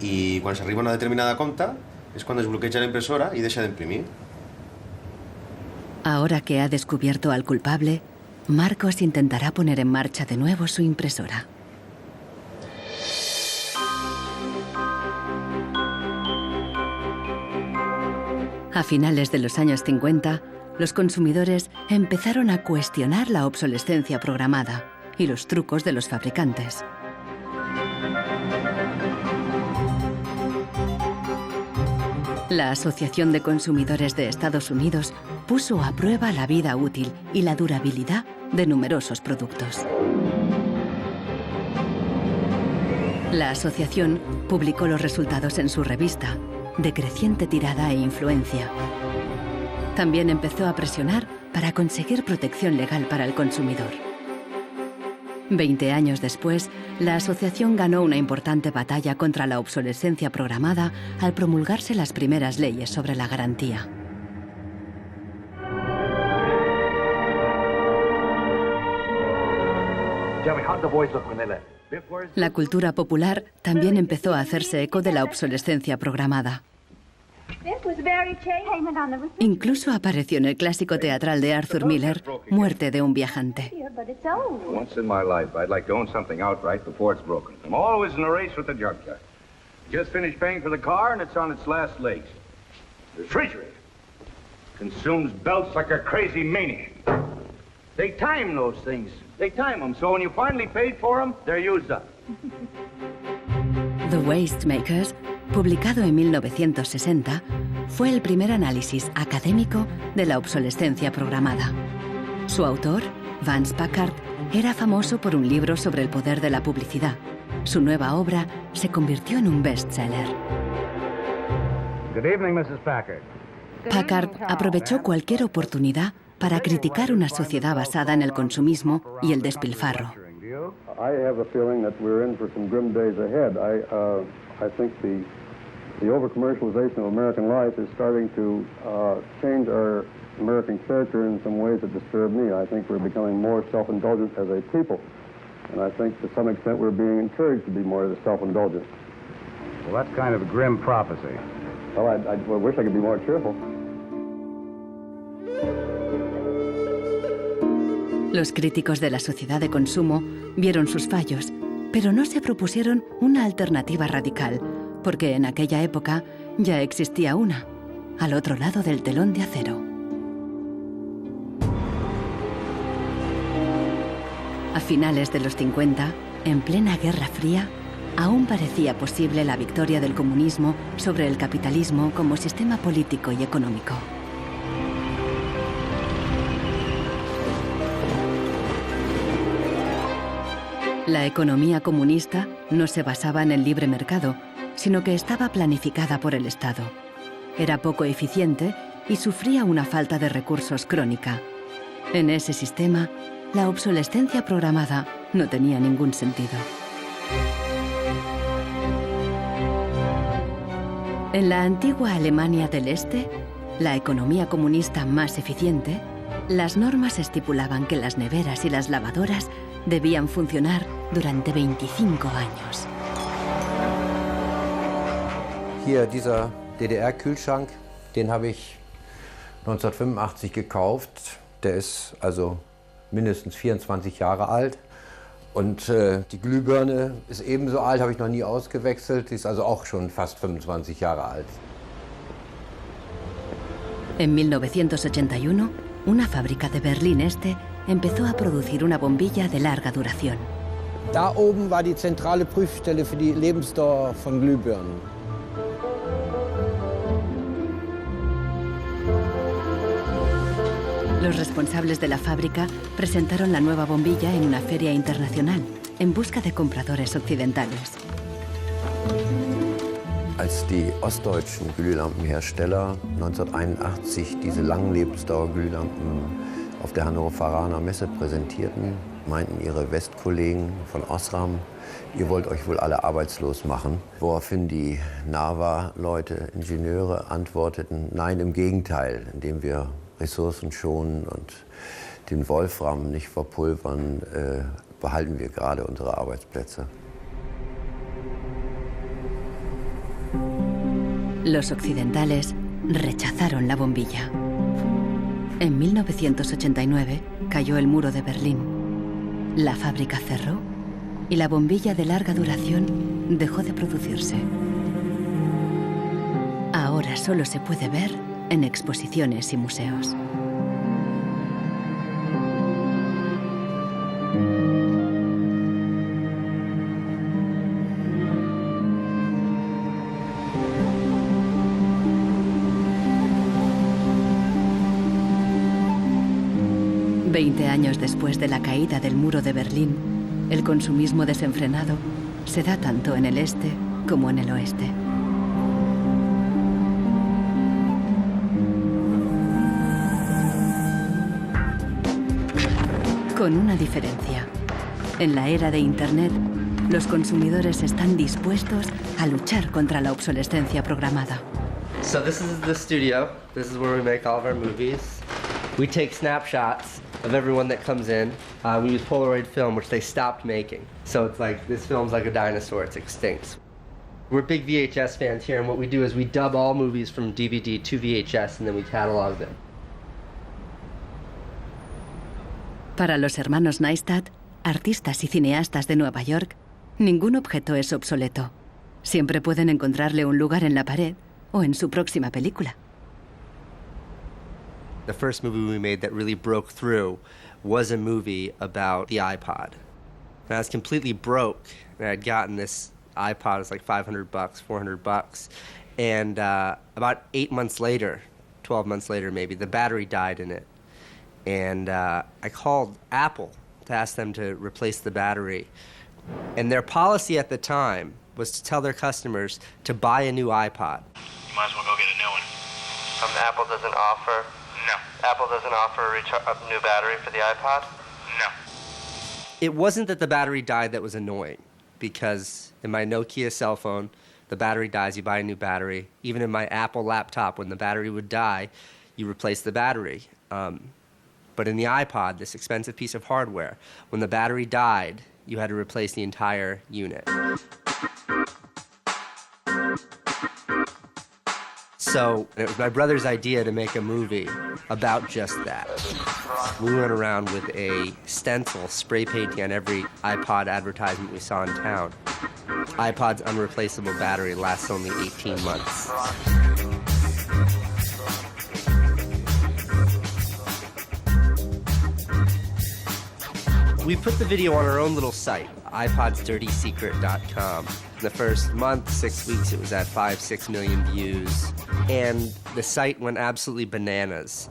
I quan s'arriba a una determinada compta és quan es bloqueja la impresora i deixa d'imprimir. Ahora que ha descubierto al culpable, Marcos intentará poner en marcha de nuevo su impresora. A finales de los años 50, los consumidores empezaron a cuestionar la obsolescencia programada y los trucos de los fabricantes. La Asociación de Consumidores de Estados Unidos puso a prueba la vida útil y la durabilidad de numerosos productos. La asociación publicó los resultados en su revista, de creciente tirada e influencia. También empezó a presionar para conseguir protección legal para el consumidor. 20 años después, la asociación ganó una importante batalla contra la obsolescencia programada al promulgarse las primeras leyes sobre la garantía. La cultura popular también empezó a hacerse eco de la obsolescencia programada. Incluso apareció en el clásico teatral de Arthur Miller, Muerte de un viajante. Once in my life, I'd like to own something outright before it's broken. I'm always in a race with the junkyard. Just finished paying for the car and it's on its last legs. The refrigerator consumes belts like a crazy maniac. They time those things. They time them, so when you finally paid for them, they're used up. The Waste Makers, publicado en 1960, fue el primer análisis académico de la obsolescencia programada. Su autor, Vance Packard, era famoso por un libro sobre el poder de la publicidad. Su nueva obra se convirtió en un bestseller. Good evening, Mrs. Packard. Packard aprovechó cualquier oportunidad para criticar una sociedad basada en el consumismo y el despilfarro. I have a feeling that we're in for some grim days ahead. I think the over-commercialization of American life is starting to change our American character in some ways that disturb me. I think we're becoming more self-indulgent as a people. And I think to some extent we're being encouraged to be more self-indulgent. Well, that's kind of a grim prophecy. Well, I wish I could be more cheerful. Los críticos de la sociedad de consumo vieron sus fallos, pero no se propusieron una alternativa radical, porque en aquella época ya existía una, al otro lado del telón de acero. A finales de los 50, en plena Guerra Fría, aún parecía posible la victoria del comunismo sobre el capitalismo como sistema político y económico. La economía comunista no se basaba en el libre mercado, sino que estaba planificada por el Estado. Era poco eficiente y sufría una falta de recursos crónica. En ese sistema, la obsolescencia programada no tenía ningún sentido. En la antigua Alemania del Este, la economía comunista más eficiente, las normas estipulaban que las neveras y las lavadoras debían funcionar durante 25 años. Hier, dieser DDR-Kühlschrank, den habe ich 1985 gekauft. Der ist also mindestens 24 Jahre alt. Und die Glühbirne ist ebenso alt, habe ich noch nie ausgewechselt. Die ist also auch schon fast 25 Jahre alt. En 1981, una fábrica de Berlín Este empezó a producir una bombilla de larga duración. Da oben war die zentrale Prüfstelle für die Lebensdauer von Glühbirnen. Los responsables de la fábrica presentaron la nueva bombilla en una feria internacional en busca de compradores occidentales. Als die ostdeutschen Glühlampenhersteller 1981 diese Langlebensdauerglühlampen auf der Hannoveraner Messe präsentierten, meinten ihre Westkollegen von Osram, ihr wollt euch wohl alle arbeitslos machen. Woraufhin die NAVA-Leute, Ingenieure, antworteten, nein, im Gegenteil, indem wir Ressourcen schonen und den Wolfram nicht verpulvern, behalten wir gerade unsere Arbeitsplätze. Los occidentales rechazaron la bombilla. En 1989 cayó el muro de Berlín. La fábrica cerró y la bombilla de larga duración dejó de producirse. Ahora solo se puede ver en exposiciones y museos. Veinte años después de la caída del muro de Berlín, el consumismo desenfrenado se da tanto en el este como en el oeste. Con una diferencia. En la era de Internet, los consumidores están dispuestos a luchar contra la obsolescencia programada. So this is the studio. This is where we make all of our movies. We take snapshots of everyone that comes in. We use Polaroid film, which they stopped making. So it's like, this film's like a dinosaur, it's extinct. We're big VHS fans here, and what we do is we dub all movies from DVD to VHS, and then we catalog them. Para los hermanos Neistat, artistas y cineastas de Nueva York, ningún objeto es obsoleto. Siempre pueden encontrarle un lugar en la pared o en su próxima película. The first movie we made that really broke through was a movie about the iPod. And I was completely broke, and I'd gotten this iPod, it was like $500, $400, and about 8 months later, 12 months later maybe, the battery died in it. And I called Apple to ask them to replace the battery. And their policy at the time was to tell their customers to buy a new iPod. You might as well go get a new one. Apple doesn't offer? No. Apple doesn't offer a new battery for the iPod? No. It wasn't that the battery died that was annoying, because in my Nokia cell phone, the battery dies, you buy a new battery. Even in my Apple laptop, when the battery would die, you replace the battery. But in the iPod, this expensive piece of hardware, when the battery died, you had to replace the entire unit. So it was my brother's idea to make a movie about just that. We went around with a stencil spray painting on every iPod advertisement we saw in town. iPod's unreplaceable battery lasts only 18 months. We put the video on our own little site, iPodsDirtySecret.com. The first month, 6 weeks, it was at 5-6 million views. And the site went absolutely bananas.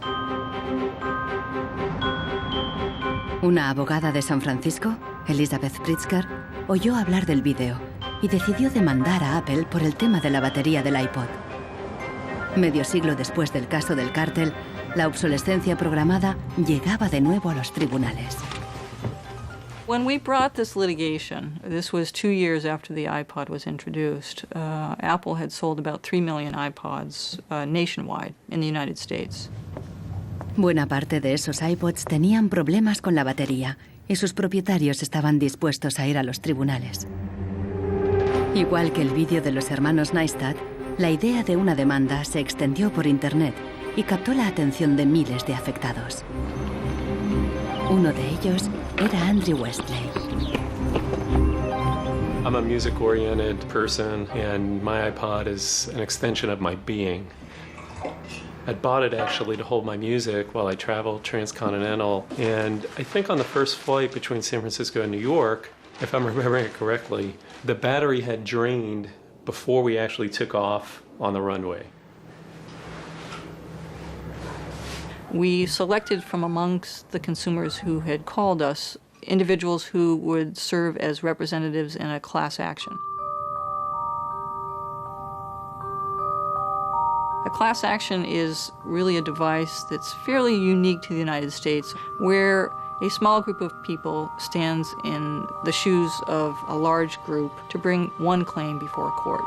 Una abogada de San Francisco, Elizabeth Pritzker, oyó hablar del vídeo y decidió demandar a Apple por el tema de la batería del iPod. Medio siglo después del caso del cártel, la obsolescencia programada llegaba de nuevo a los tribunales. When we brought this litigation, this was 2 years after the iPod was introduced, Apple had sold about 3 million iPods nationwide in the United States. Buena parte de esos iPods tenían problemas con la batería y sus propietarios estaban dispuestos a ir a los tribunales. Igual que el vídeo de los hermanos Neistat, la idea de una demanda se extendió por Internet y captó la atención de miles de afectados. Uno de ellos era Andrew Westley. I'm a music-oriented person, and my iPod is an extension of my being. I bought it actually to hold my music while I traveled transcontinental, and I think on the first flight between San Francisco and New York, If I'm remembering it correctly, the battery had drained before we actually took off on the runway. We selected from amongst the consumers who had called us individuals who would serve as representatives in a class action. A class action is really a device that's fairly unique to the United States, where a small group of people stands in the shoes of a large group to bring one claim before a court.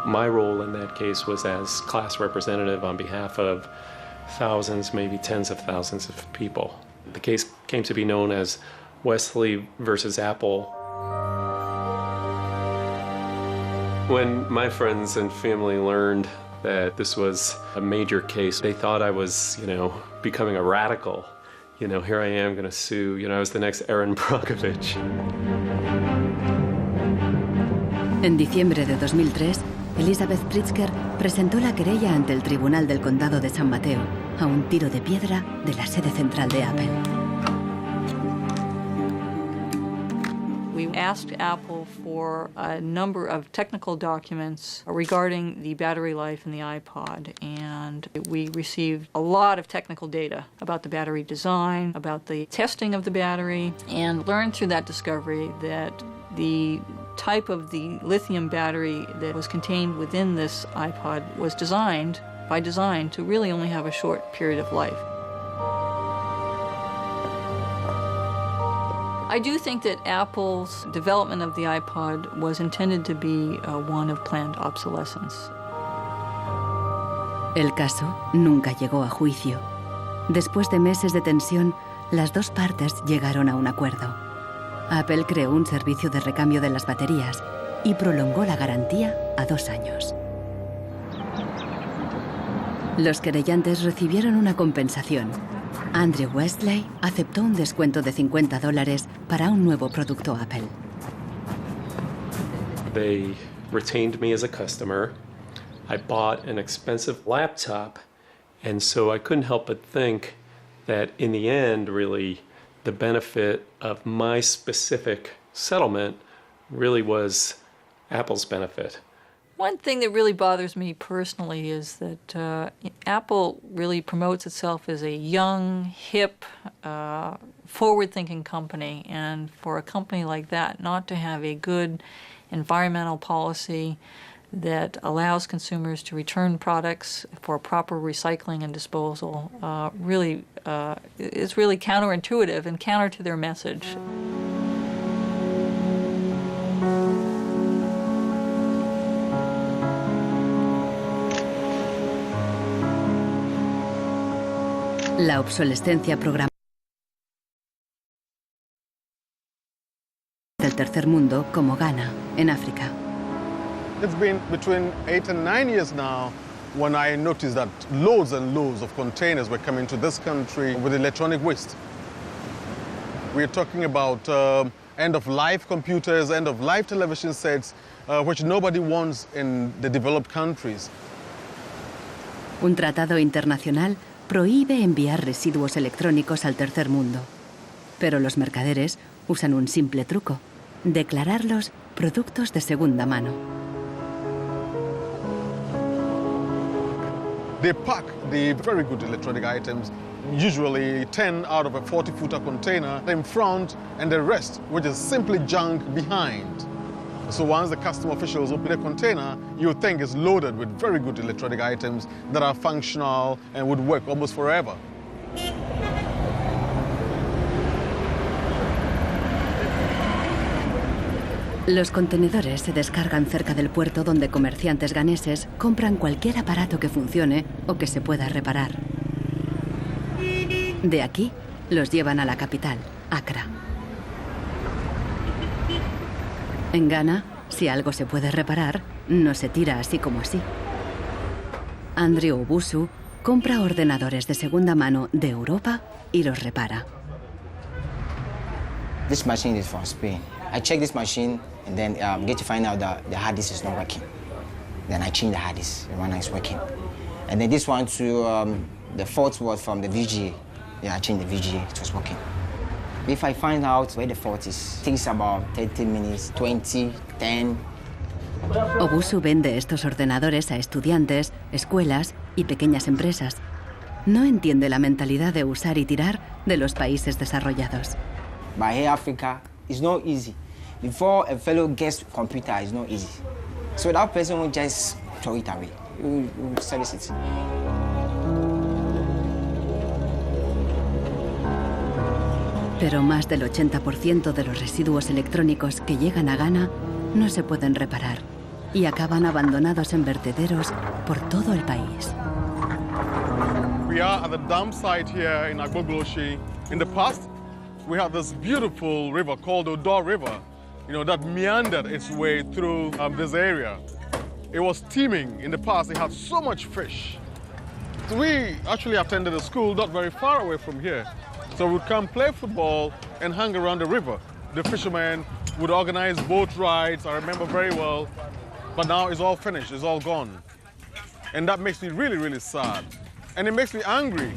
My role in that case was as class representative on behalf of thousands, maybe tens of thousands of people. The case came to be known as Wesley versus Apple. When my friends and family learned that this was a major case, they thought I was, becoming a radical. Here I am going to sue. I was the next Aaron Brockovich. En diciembre de 2003, Elizabeth Pritzker presentó la querella ante el Tribunal del Condado de San Mateo, a un tiro de piedra de la sede central de Apple. We asked Apple for a number of technical documents regarding the battery life in the iPod, and we received a lot of technical data about the battery design, about the testing of the battery, and learned through that discovery that the type of the lithium battery that was contained within this iPod was designed, by design, to really only have a short period of life. I do think that Apple's development of the iPod was intended to be one of planned obsolescence. El caso nunca llegó a juicio. Después de meses de tensión, las dos partes llegaron a un acuerdo. Apple creó un servicio de recambio de las baterías y prolongó la garantía a 2 años. Los querellantes recibieron una compensación. Andrew Wesley aceptó un descuento de $50 para un nuevo producto Apple. They retained me as a customer. I bought an expensive laptop, and so I couldn't help but think that in the end, really, the benefit of my specific settlement really was Apple's benefit. One thing that really bothers me personally is that Apple really promotes itself as a young, hip, forward-thinking company, and for a company like that not to have a good environmental policy that allows consumers to return products for proper recycling and disposal is really counterintuitive and counter to their message. La obsolescencia programada del tercer mundo, como Ghana, en África. It's been between 8 and 9 years now when I noticed that loads and loads of containers were coming to this country with electronic waste. We're talking about end-of-life computers, end-of-life television sets, which nobody wants in the developed countries. Un tratado internacional prohíbe enviar residuos electrónicos al tercer mundo. Pero los mercaderes usan un simple truco: declararlos productos de segunda mano. They pack the very good electronic items, usually 10 out of a 40-footer container, in front, and the rest, which is simply junk, behind. So once the custom officials open a container, you think it's loaded with very good electronic items that are functional and would work almost forever. Los contenedores se descargan cerca del puerto donde comerciantes ganeses compran cualquier aparato que funcione o que se pueda reparar. De aquí, los llevan a la capital, Accra. En Ghana, si algo se puede reparar, no se tira así como así. Andrew Obusu compra ordenadores de segunda mano de Europa y los repara. This machine is from Spain. I check this machine and then get to find out that the hard disk is not working. Then I change the hard disk, the one is working. And then this one too, the fault was from the VGA. Yeah, I changed the VGA, it was working. If I find out where the fault is, it takes about 30 minutes, 20, 10. Obusu vende estos ordenadores a estudiantes, escuelas y pequeñas empresas. No entiende la mentalidad de usar y tirar de los países desarrollados. But here Africa, it's not easy. Before a fellow gets computer, it's not easy. So that person will just throw it away. You service it. Pero más del 80% de los residuos electrónicos que llegan a Ghana no se pueden reparar y acaban abandonados en vertederos por todo el país. We are at the dump site here in Agbogloshi. In the past, we had this beautiful river called the La2 River, that meandered its way through this area. It was teeming. In the past, it had so much fish. So we actually attended a school not very far away from here. So we'd come play football and hang around the river. The fishermen would organize boat rides, I remember very well. But now it's all finished, it's all gone. And that makes me really, really sad. And it makes me angry.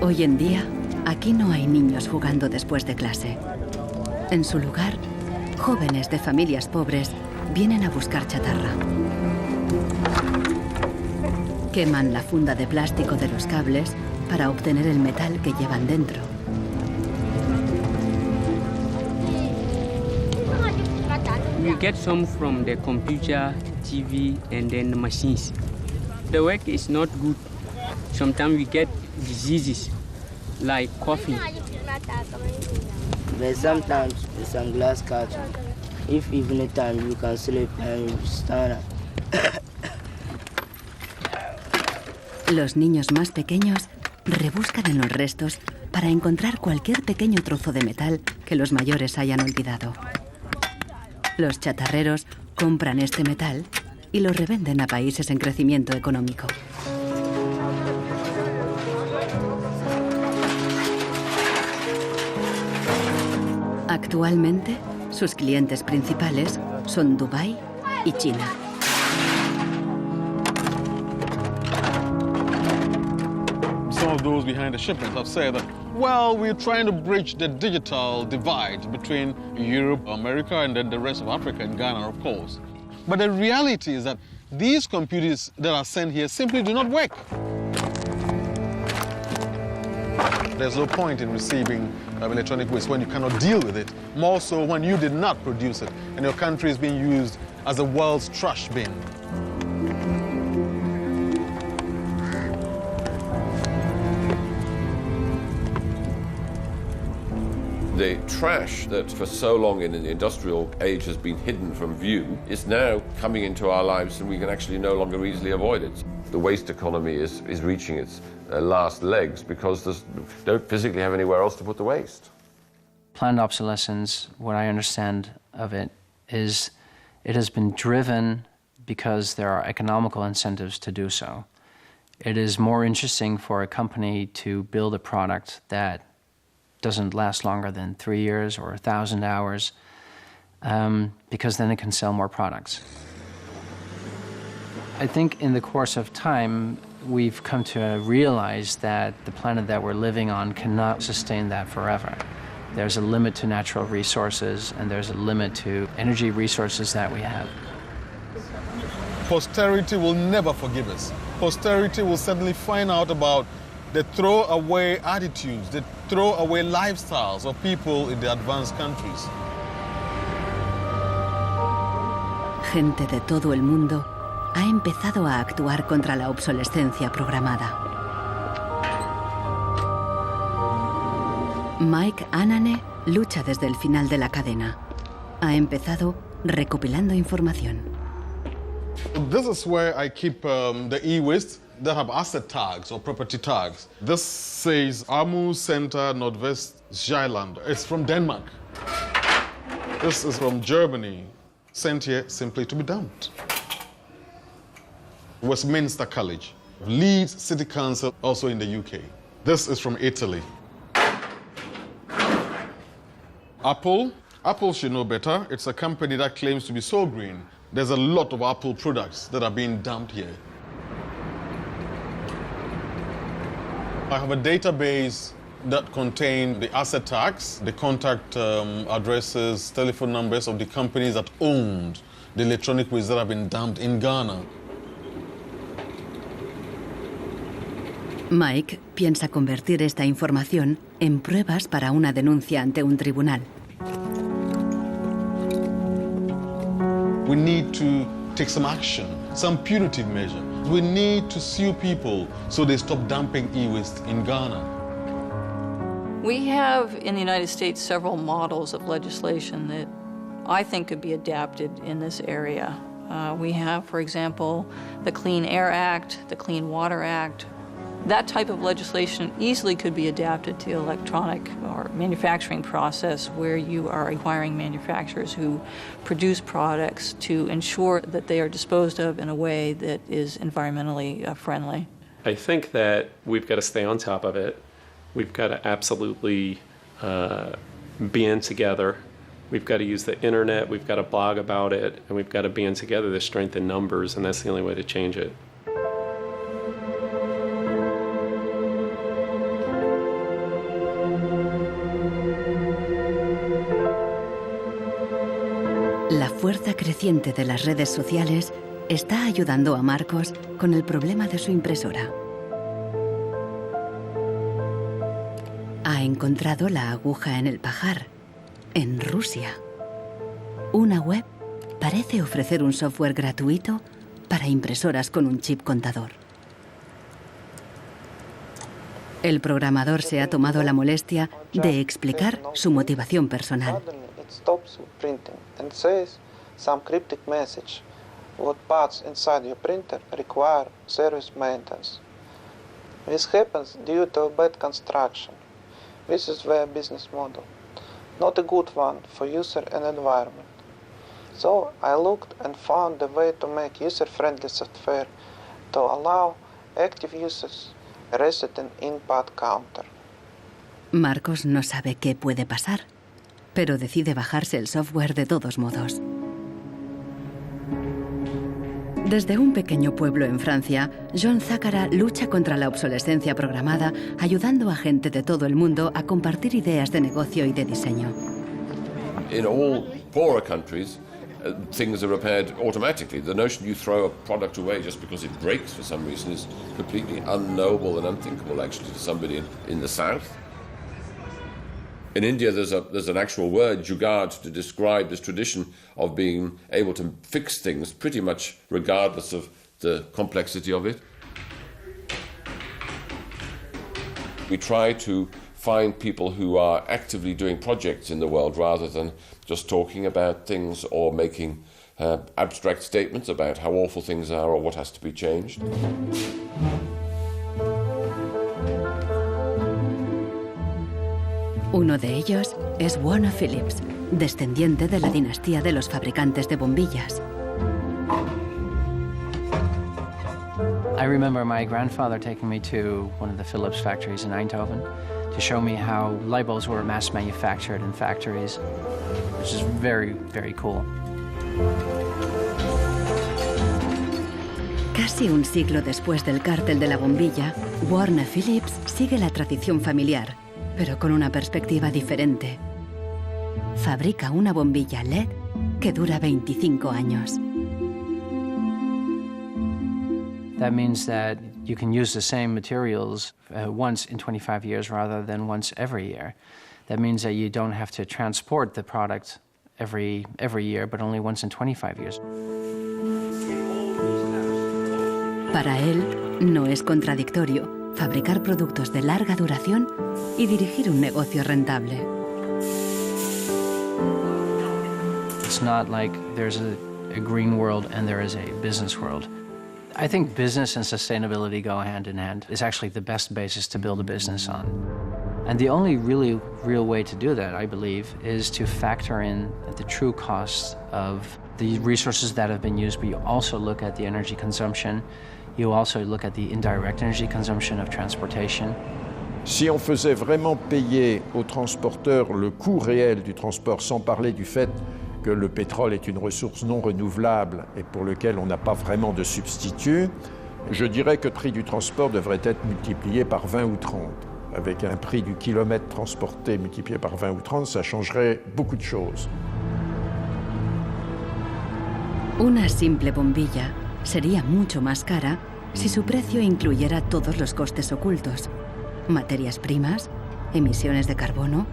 Hoy en día, aquí no hay niños jugando después de clase. En su lugar, jóvenes de familias pobres vienen a buscar chatarra. Queman la funda de plástico de los cables para obtener el metal que llevan dentro. We get some from the computer, TV, and then the machines. The work is not good. Sometimes we get diseases like coughing. But sometimes some glass catch. If evening time you can sleep and you stand up. Los niños más pequeños rebuscan en los restos para encontrar cualquier pequeño trozo de metal que los mayores hayan olvidado. Los chatarreros compran este metal y lo revenden a países en crecimiento económico. Actualmente, sus clientes principales son Dubái y China. Some of those behind the shipments have said that, well, we're trying to bridge the digital divide between Europe, America, and then the rest of Africa and Ghana, of course. But the reality is that these computers that are sent here simply do not work. There's no point in receiving electronic waste when you cannot deal with it, more so when you did not produce it and your country is being used as the world's trash bin. The trash that for so long in the industrial age has been hidden from view is now coming into our lives and we can actually no longer easily avoid it. The waste economy is reaching its last legs because they don't physically have anywhere else to put the waste. Planned obsolescence, what I understand of it, is it has been driven because there are economical incentives to do so. It is more interesting for a company to build a product that doesn't last longer than 3 years or 1,000 hours, because then it can sell more products. I think in the course of time, we've come to realize that the planet that we're living on cannot sustain that forever. There's a limit to natural resources, and there's a limit to energy resources that we have. Posterity will never forgive us. Posterity will suddenly find out about the throwaway attitudes, the throwaway lifestyles of people in the advanced countries. Gente de todo el mundo ha empezado a actuar contra la obsolescencia programada. Mike Anane lucha desde el final de la cadena. Ha empezado recopilando información. This is where I keep the e-waste that have asset tags or property tags. This says Amu Center Nordvest Zeeland. It's from Denmark. This is from Germany, sent here simply to be dumped. Westminster College, Leeds City Council, also in the UK. This is from Italy. Apple should know better. It's a company that claims to be so green. There's a lot of Apple products that are being dumped here. I have a database that contains the asset tax, the contact addresses, telephone numbers of the companies that owned the electronic waste that have been dumped in Ghana. Mike piensa convertir esta información en pruebas para una denuncia ante un tribunal. We need to take some action, some punitive measure. We need to sue people so they stop dumping e-waste in Ghana. We have in the United States several models of legislation that I think could be adapted in this area. We have, for example, the Clean Air Act, the Clean Water Act. That type of legislation easily could be adapted to the electronic or manufacturing process where you are requiring manufacturers who produce products to ensure that they are disposed of in a way that is environmentally friendly. I think that we've got to stay on top of it. We've got to absolutely band together. We've got to use the internet, we've got to blog about it, and we've got to band together the strength in numbers, and that's the only way to change it. La fuerza creciente de las redes sociales está ayudando a Marcos con el problema de su impresora. Ha encontrado la aguja en el pajar, en Rusia. Una web parece ofrecer un software gratuito para impresoras con un chip contador. El programador se ha tomado la molestia de explicar su motivación personal. Stops printing and says some cryptic message. What parts inside your printer require service maintenance. This happens due to a bad construction. This is their business model. Not a good one for user and environment. So I looked and found a way to make user-friendly software to allow active users reset an input counter. Marcos no sabe qué puede pasar, pero decide bajarse el software de todos modos. Desde un pequeño pueblo en Francia, John Zácara lucha contra la obsolescencia programada, ayudando a gente de todo el mundo a compartir ideas de negocio y de diseño. In all poorer countries, things are repaired automatically. The notion you throw a product away just because it breaks for some reason is completely unknowable and unthinkable, actually, to somebody in the south. In India, there's an actual word, jugaad, to describe this tradition of being able to fix things pretty much regardless of the complexity of it. We try to find people who are actively doing projects in the world rather than just talking about things or making abstract statements about how awful things are or what has to be changed. Uno de ellos es Warner Phillips, descendiente de la dinastía de los fabricantes de bombillas. I remember my grandfather taking me to one of the Philips factories in Eindhoven to show me how light bulbs were mass manufactured in factories, which is very, very cool. Casi un siglo después del cártel de la bombilla, Warner Phillips sigue la tradición familiar, pero con una perspectiva diferente. Fabrica una bombilla LED que dura 25 años. That means that you can use the same materials once in 25 years rather than once every year. That means that you don't have to transport the product every year, but only once in 25 years. Para él, no es contradictorio fabricar productos de larga duración y dirigir un negocio rentable. It's not like there's a green world and there is a business world. I think business and sustainability go hand in hand. It's actually the best basis to build a business on. And the only really real way to do that, I believe, is to factor in the true costs of the resources that have been used, but you also look at the energy consumption. You also look at the indirect energy consumption of transportation. Si on faisait vraiment payer aux transporteurs le coût réel du transport, sans parler du fait que le pétrole est une ressource non renouvelable et pour lequel on n'a pas vraiment de substitut, Je dirais que le prix du transport devrait être multiplié par 20 ou 30. Avec un prix du kilomètre transporté multiplié par 20 ou 30, ça changerait beaucoup de choses. Una simple bombilla sería mucho más cara si su precio incluyera todos los costes ocultos, materias primas, emisiones de carbono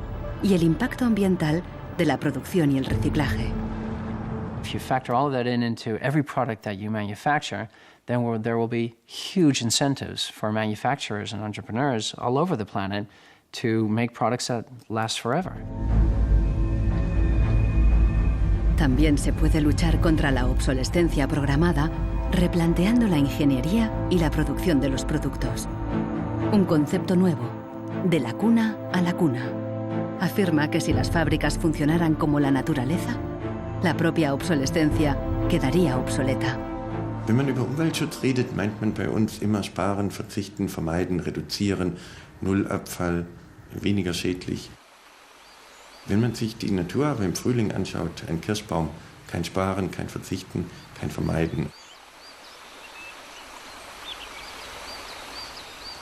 y el impacto ambiental de la producción y el reciclaje. If you factor all of that into every product that you manufacture, then there will be huge incentives for manufacturers and entrepreneurs all over the planet to make products that last forever. También se puede luchar contra la obsolescencia programada replanteando la ingeniería y la producción de los productos. Un concepto nuevo, de la cuna a la cuna. Afirma que si las fábricas funcionaran como la naturaleza, la propia obsolescencia quedaría obsoleta. Wenn man über Umweltschutz redet, meint man bei uns immer sparen, verzichten, vermeiden, reduzieren, Nullabfall, weniger schädlich. Wenn man sich die Natur aber im Frühling anschaut, ein Kirschbaum, kein Sparen, kein Verzichten, kein Vermeiden.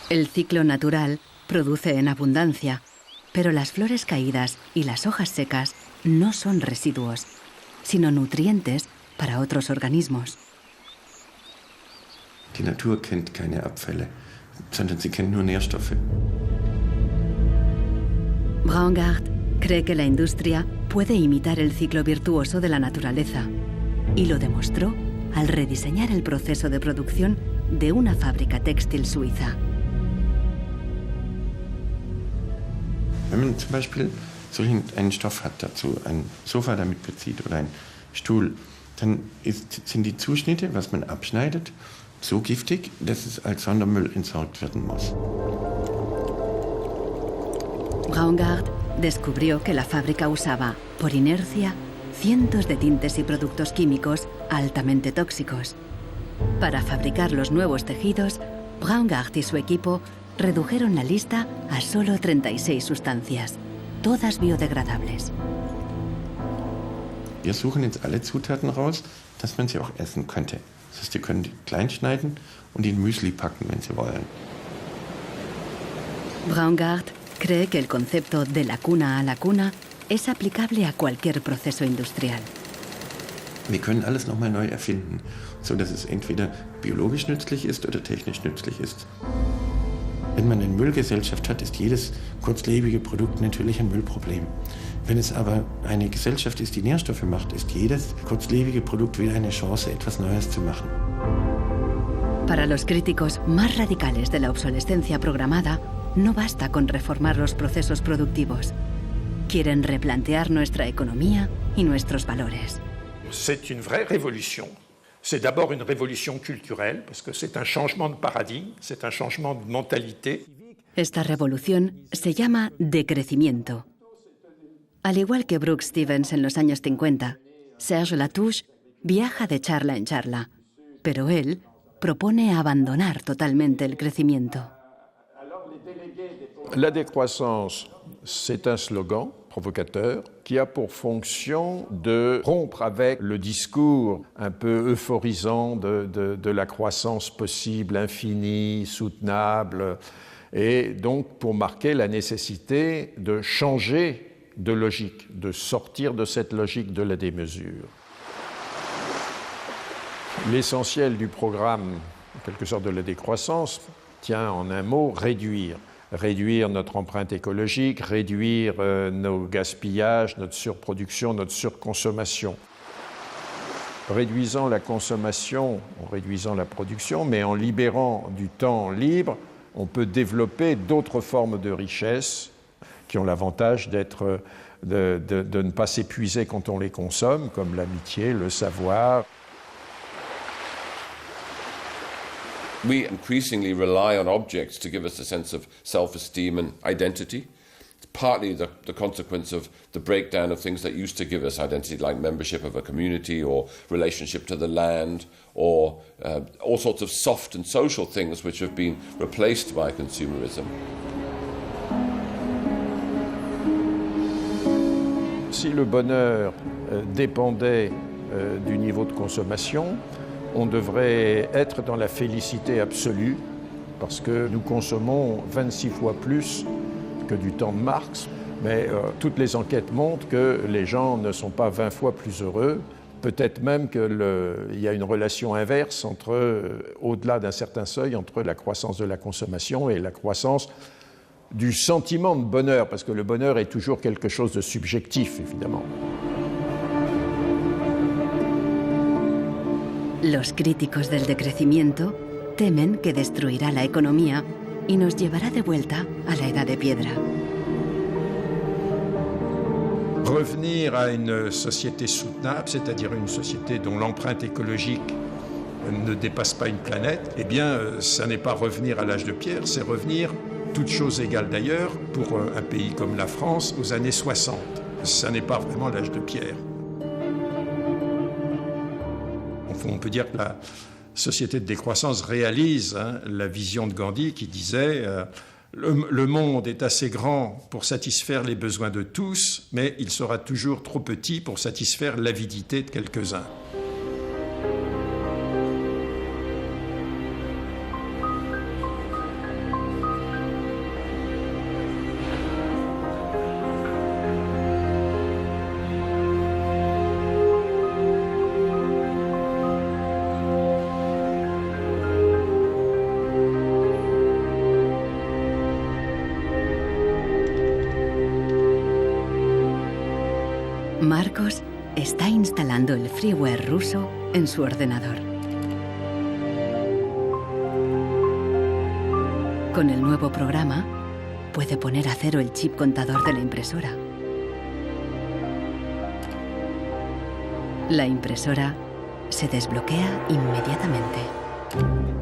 El ciclo natural produce en abundancia, pero las flores caídas y las hojas secas no son residuos, sino nutrientes para otros organismos. Die Natur kennt keine Abfälle, sondern sie kennt nur Nährstoffe. Braungart cree que la industria puede imitar el ciclo virtuoso de la naturaleza y lo demostró al rediseñar el proceso de producción de una fábrica textil suiza. Wenn man zum Beispiel einen Stoff hat, dazu ein Sofa damit bezieht oder einen Stuhl, dann sind die Zuschnitte, was man abschneidet, so giftig, dass es als Sondermüll entsorgt werden muss. Braungart descubrió que la fábrica usaba, por inercia, cientos de tintes y productos químicos altamente tóxicos. Para fabricar los nuevos tejidos, Braungart y su equipo redujeron la lista a solo 36 sustancias, todas biodegradables. Wir suchen jetzt alle Zutaten raus, dass man sie auch essen könnte. Das heißt, Sie können die klein schneiden und in Müsli packen, wenn Sie wollen. Braungart cree que el concepto de la cuna a la cuna es aplicable a cualquier proceso industrial. Wir können alles nochmal neu erfinden, sodass es entweder biologisch nützlich ist oder technisch nützlich ist. Wenn man eine Müllgesellschaft hat, ist jedes kurzlebige Produkt natürlich ein Müllproblem. Wenn es aber eine Gesellschaft ist, die Nährstoffe macht, ist jedes kurzlebige Produkt wieder eine Chance, etwas Neues zu machen. Para los críticos más radicales de la obsolescencia programada, no basta con reformar los procesos productivos. Quieren replantear nuestra economía y nuestros valores. C'est une vraie révolution. C'est d'abord une révolution culturelle, parce que c'est un changement de paradigme, c'est un changement de mentalité. Esta revolución se llama decrecimiento. Al igual que Brooke Stevens en los años 50, Serge La2 viaja de charla en charla, pero él propone abandonar totalmente el crecimiento. La décroissance, c'est un slogan provocateur qui a pour fonction de rompre avec le discours un peu euphorisant de la croissance possible, infinie, soutenable, et donc pour marquer la nécessité de changer de logique, de sortir de cette logique de la démesure. L'essentiel du programme, en quelque sorte de la décroissance, tient en un mot réduire. Réduire notre empreinte écologique, réduire nos gaspillages, notre surproduction, notre surconsommation. Réduisant la consommation, en réduisant la production, mais en libérant du temps libre, on peut développer d'autres formes de richesse qui ont l'avantage de ne pas s'épuiser quand on les consomme, comme l'amitié, le savoir. We increasingly rely on objects to give us a sense of self-esteem and identity. It's partly the consequence of the breakdown of things that used to give us identity, like membership of a community or relationship to the land, or all sorts of soft and social things which have been replaced by consumerism. Si le bonheur dépendait du niveau de consommation, on devrait être dans la félicité absolue parce que nous consommons 26 fois plus que du temps de Marx. Mais toutes les enquêtes montrent que les gens ne sont pas 20 fois plus heureux. Peut-être même qu'il y a une relation inverse au-delà d'un certain seuil, entre la croissance de la consommation et la croissance du sentiment de bonheur, parce que le bonheur est toujours quelque chose de subjectif, évidemment. Los críticos del decrecimiento temen que destruirá la economía y nos llevará de vuelta a la edad de piedra. Revenir à une société soutenable, c'est-à-dire une société dont l'empreinte écologique ne dépasse pas une planète, eh bien, ça n'est pas revenir à l'âge de pierre, c'est revenir, toutes choses égales d'ailleurs, pour un pays comme la France, aux années 60. Ça n'est pas vraiment l'âge de pierre. On peut dire que la société de décroissance réalise la vision de Gandhi qui disait le monde est assez grand pour satisfaire les besoins de tous, mais il sera toujours trop petit pour satisfaire l'avidité de quelques-uns. Marcos está instalando el freeware ruso en su ordenador. Con el nuevo programa, puede poner a cero el chip contador de la impresora. La impresora se desbloquea inmediatamente.